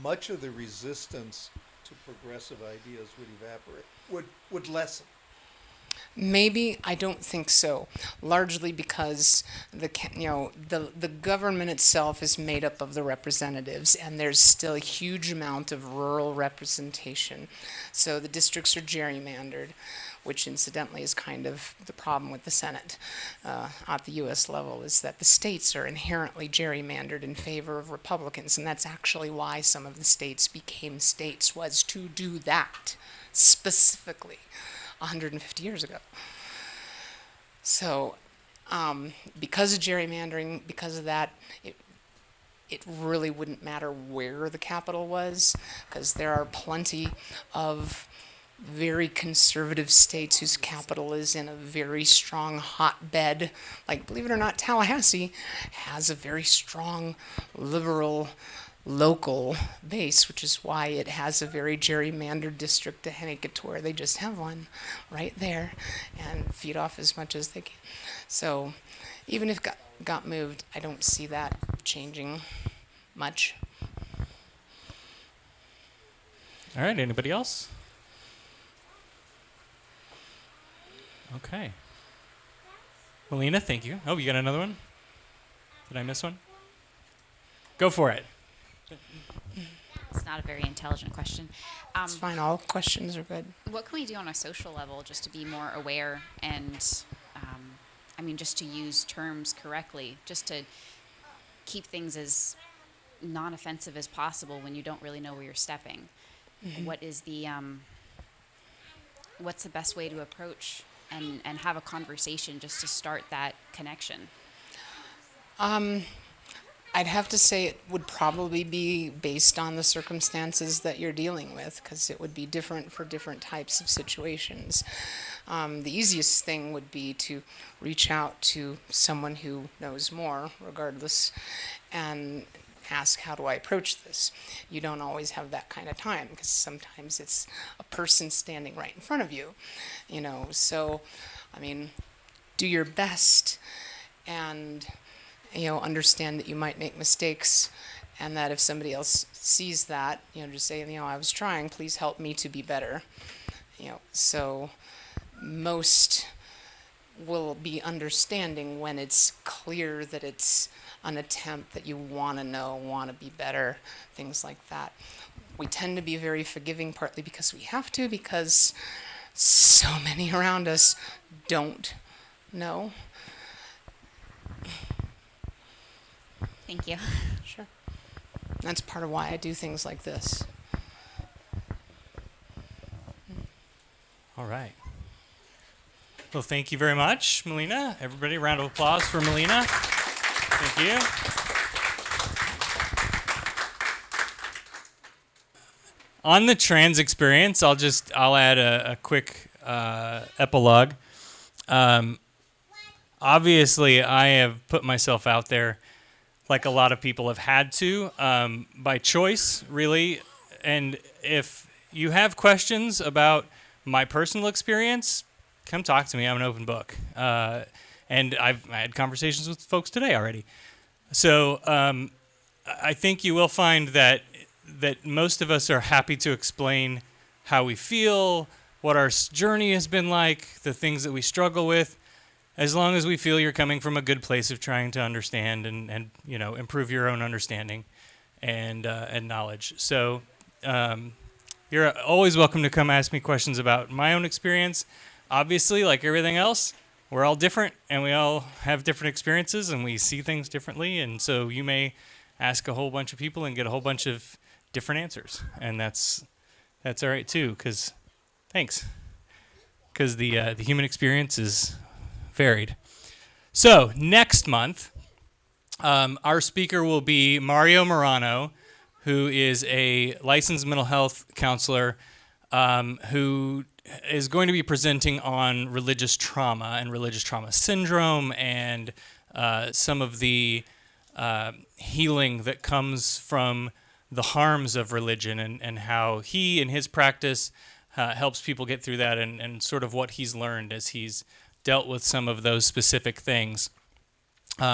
much of the resistance to progressive ideas would evaporate, would lessen. Maybe, I don't think so. Largely because the government itself is made up of the representatives, and there's still a huge amount of rural representation. So the districts are gerrymandered, which incidentally is kind of the problem with the Senate at the U.S. level, is that the states are inherently gerrymandered in favor of Republicans, and that's actually why some of the states became states, was to do that specifically 150 years ago. So because of gerrymandering, because of that, it really wouldn't matter where the capital was, because there are plenty of very conservative states whose capital is in a very strong hotbed. Like, believe it or not, Tallahassee has a very strong liberal local base, which is why it has a very gerrymandered district to Hennigator. They just have one right there and feed off as much as they can. So even if it got moved, I don't see that changing much. All right, anybody else? Okay. Melina, thank you. Oh, you got another one? Did I miss one? Go for it. It's not a very intelligent question. It's fine. All questions are good. What can we do on a social level just to be more aware and, just to use terms correctly, just to keep things as non-offensive as possible when you don't really know where you're stepping? What is the, what's the best way to approach and have a conversation just to start that connection? I'd have to say it would probably be based on the circumstances that you're dealing with, because it would be different for different types of situations. The easiest thing would be to reach out to someone who knows more, regardless, and ask, how do I approach this? You don't always have that kind of time, because sometimes it's a person standing right in front of you, So, do your best and understand that you might make mistakes, and that if somebody else sees that, just say, I was trying, please help me to be better. So most will be understanding when it's clear that it's an attempt that you want to know, want to be better, things like that. We tend to be very forgiving, partly because we have to, because so many around us don't know. Thank you. Sure. That's part of why I do things like this. All right. Well, thank you very much, Melina. Everybody, a round of applause for Melina. Thank you. On the trans experience, I'll add a quick epilogue. Obviously, I have put myself out there like a lot of people have had to, by choice, really. And if you have questions about my personal experience, come talk to me. I'm an open book. And I had conversations with folks today already. So I think you will find that most of us are happy to explain how we feel, what our journey has been like, the things that we struggle with, as long as we feel you're coming from a good place of trying to understand and improve your own understanding and knowledge. So you're always welcome to come ask me questions about my own experience. Obviously, like everything else, we're all different and we all have different experiences and we see things differently. And so you may ask a whole bunch of people and get a whole bunch of different answers. And that's all right too, because the human experience is varied. So next month, our speaker will be Mario Morano, who is a licensed mental health counselor who is going to be presenting on religious trauma and religious trauma syndrome and some of the healing that comes from the harms of religion and how he, in his practice, helps people get through that and sort of what he's learned as he's dealt with some of those specific things.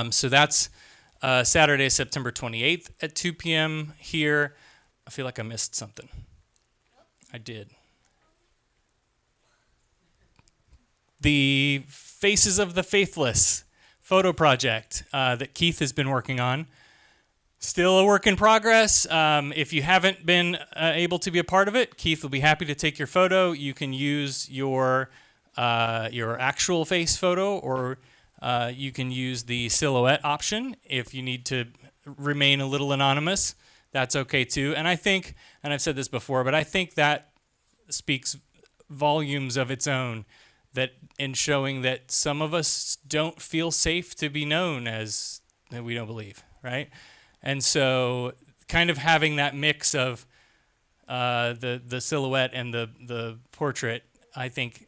So that's Saturday, September 28th at 2 p.m. here. I feel like I missed something. I did. The Faces of the Faithless photo project that Keith has been working on. Still a work in progress. If you haven't been able to be a part of it, Keith will be happy to take your photo. You can use your actual face photo, or you can use the silhouette option if you need to remain a little anonymous. That's okay too. And I think, and I've said this before, but I think that speaks volumes of its own, that in showing that some of us don't feel safe to be known as that we don't believe, right? And so kind of having that mix of the silhouette and the portrait, I think,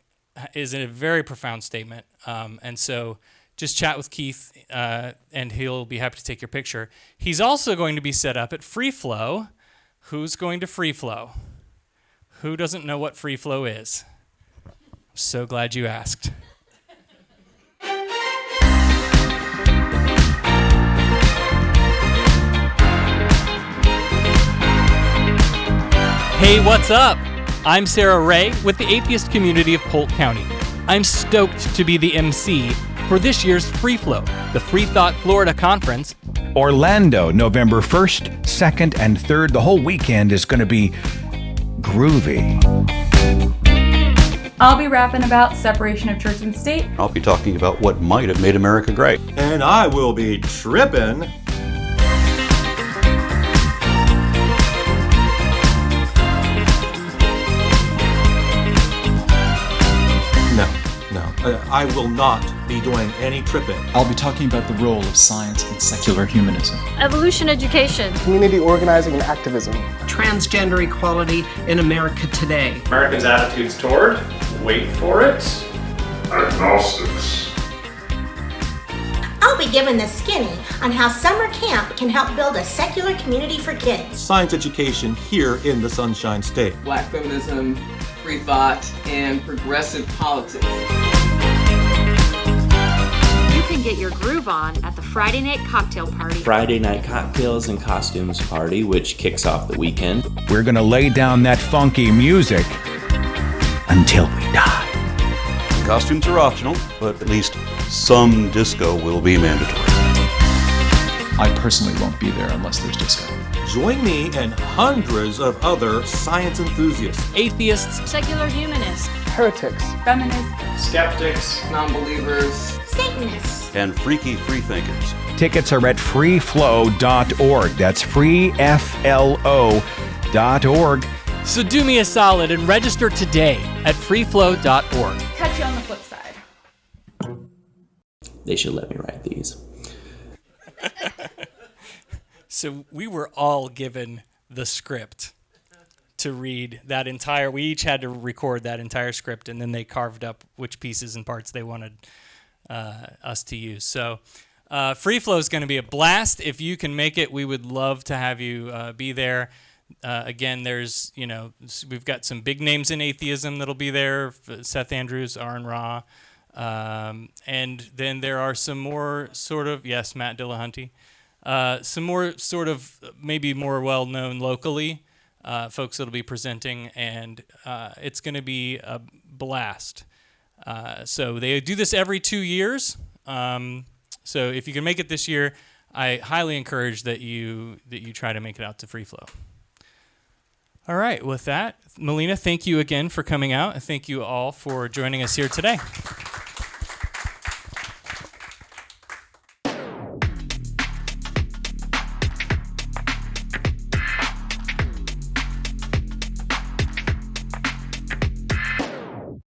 is a very profound statement. And so just chat with Keith, and he'll be happy to take your picture. He's also going to be set up at Free Flow. Who's going to Free Flow? Who doesn't know what Free Flow is? I'm so glad you asked. Hey, what's up? I'm Sarah Ray with the atheist community of Polk County. I'm stoked to be the MC for this year's Free Flow, the Free Thought Florida Conference. Orlando, November 1st, 2nd, and 3rd. The whole weekend is going to be groovy. I'll be rapping about separation of church and state. I'll be talking about what might have made America great. And I will be tripping. No, I will not be doing any tripping. I'll be talking about the role of science in secular humanism. Evolution education. Community organizing and activism. Transgender equality in America today. Americans' attitudes toward, wait for it, agnostics. I'll be giving the skinny on how summer camp can help build a secular community for kids. Science education here in the Sunshine State. Black feminism, free thought, and progressive politics. You can get your groove on at the Friday night cocktail party. Friday night cocktails and costumes party, which kicks off the weekend. We're gonna lay down that funky music until we die. Costumes are optional, but at least some disco will be mandatory. I personally won't be there unless there's disco. Join me and hundreds of other science enthusiasts, atheists, secular humanists, heretics, feminists, skeptics, non-believers, Satanists, and freaky freethinkers. Tickets are at freeflow.org. That's freeflo.org. So do me a solid and register today at freeflow.org. Catch you on the flip side. They should let me write these. So we were all given the script to read that entire. We each had to record that entire script, and then they carved up which pieces and parts they wanted us to use. So Free Flow is going to be a blast. If you can make it, we would love to have you be there. Again, there's, we've got some big names in atheism that'll be there. Seth Andrews, Aaron Ra. And then there are some more sort of, yes, Matt Dillahunty, some more sort of maybe more well-known locally folks that'll be presenting, and it's going to be a blast. So they do this every 2 years. So if you can make it this year, I highly encourage that you try to make it out to Free Flow. All right, with that, Melina, thank you again for coming out, and thank you all for joining us here today.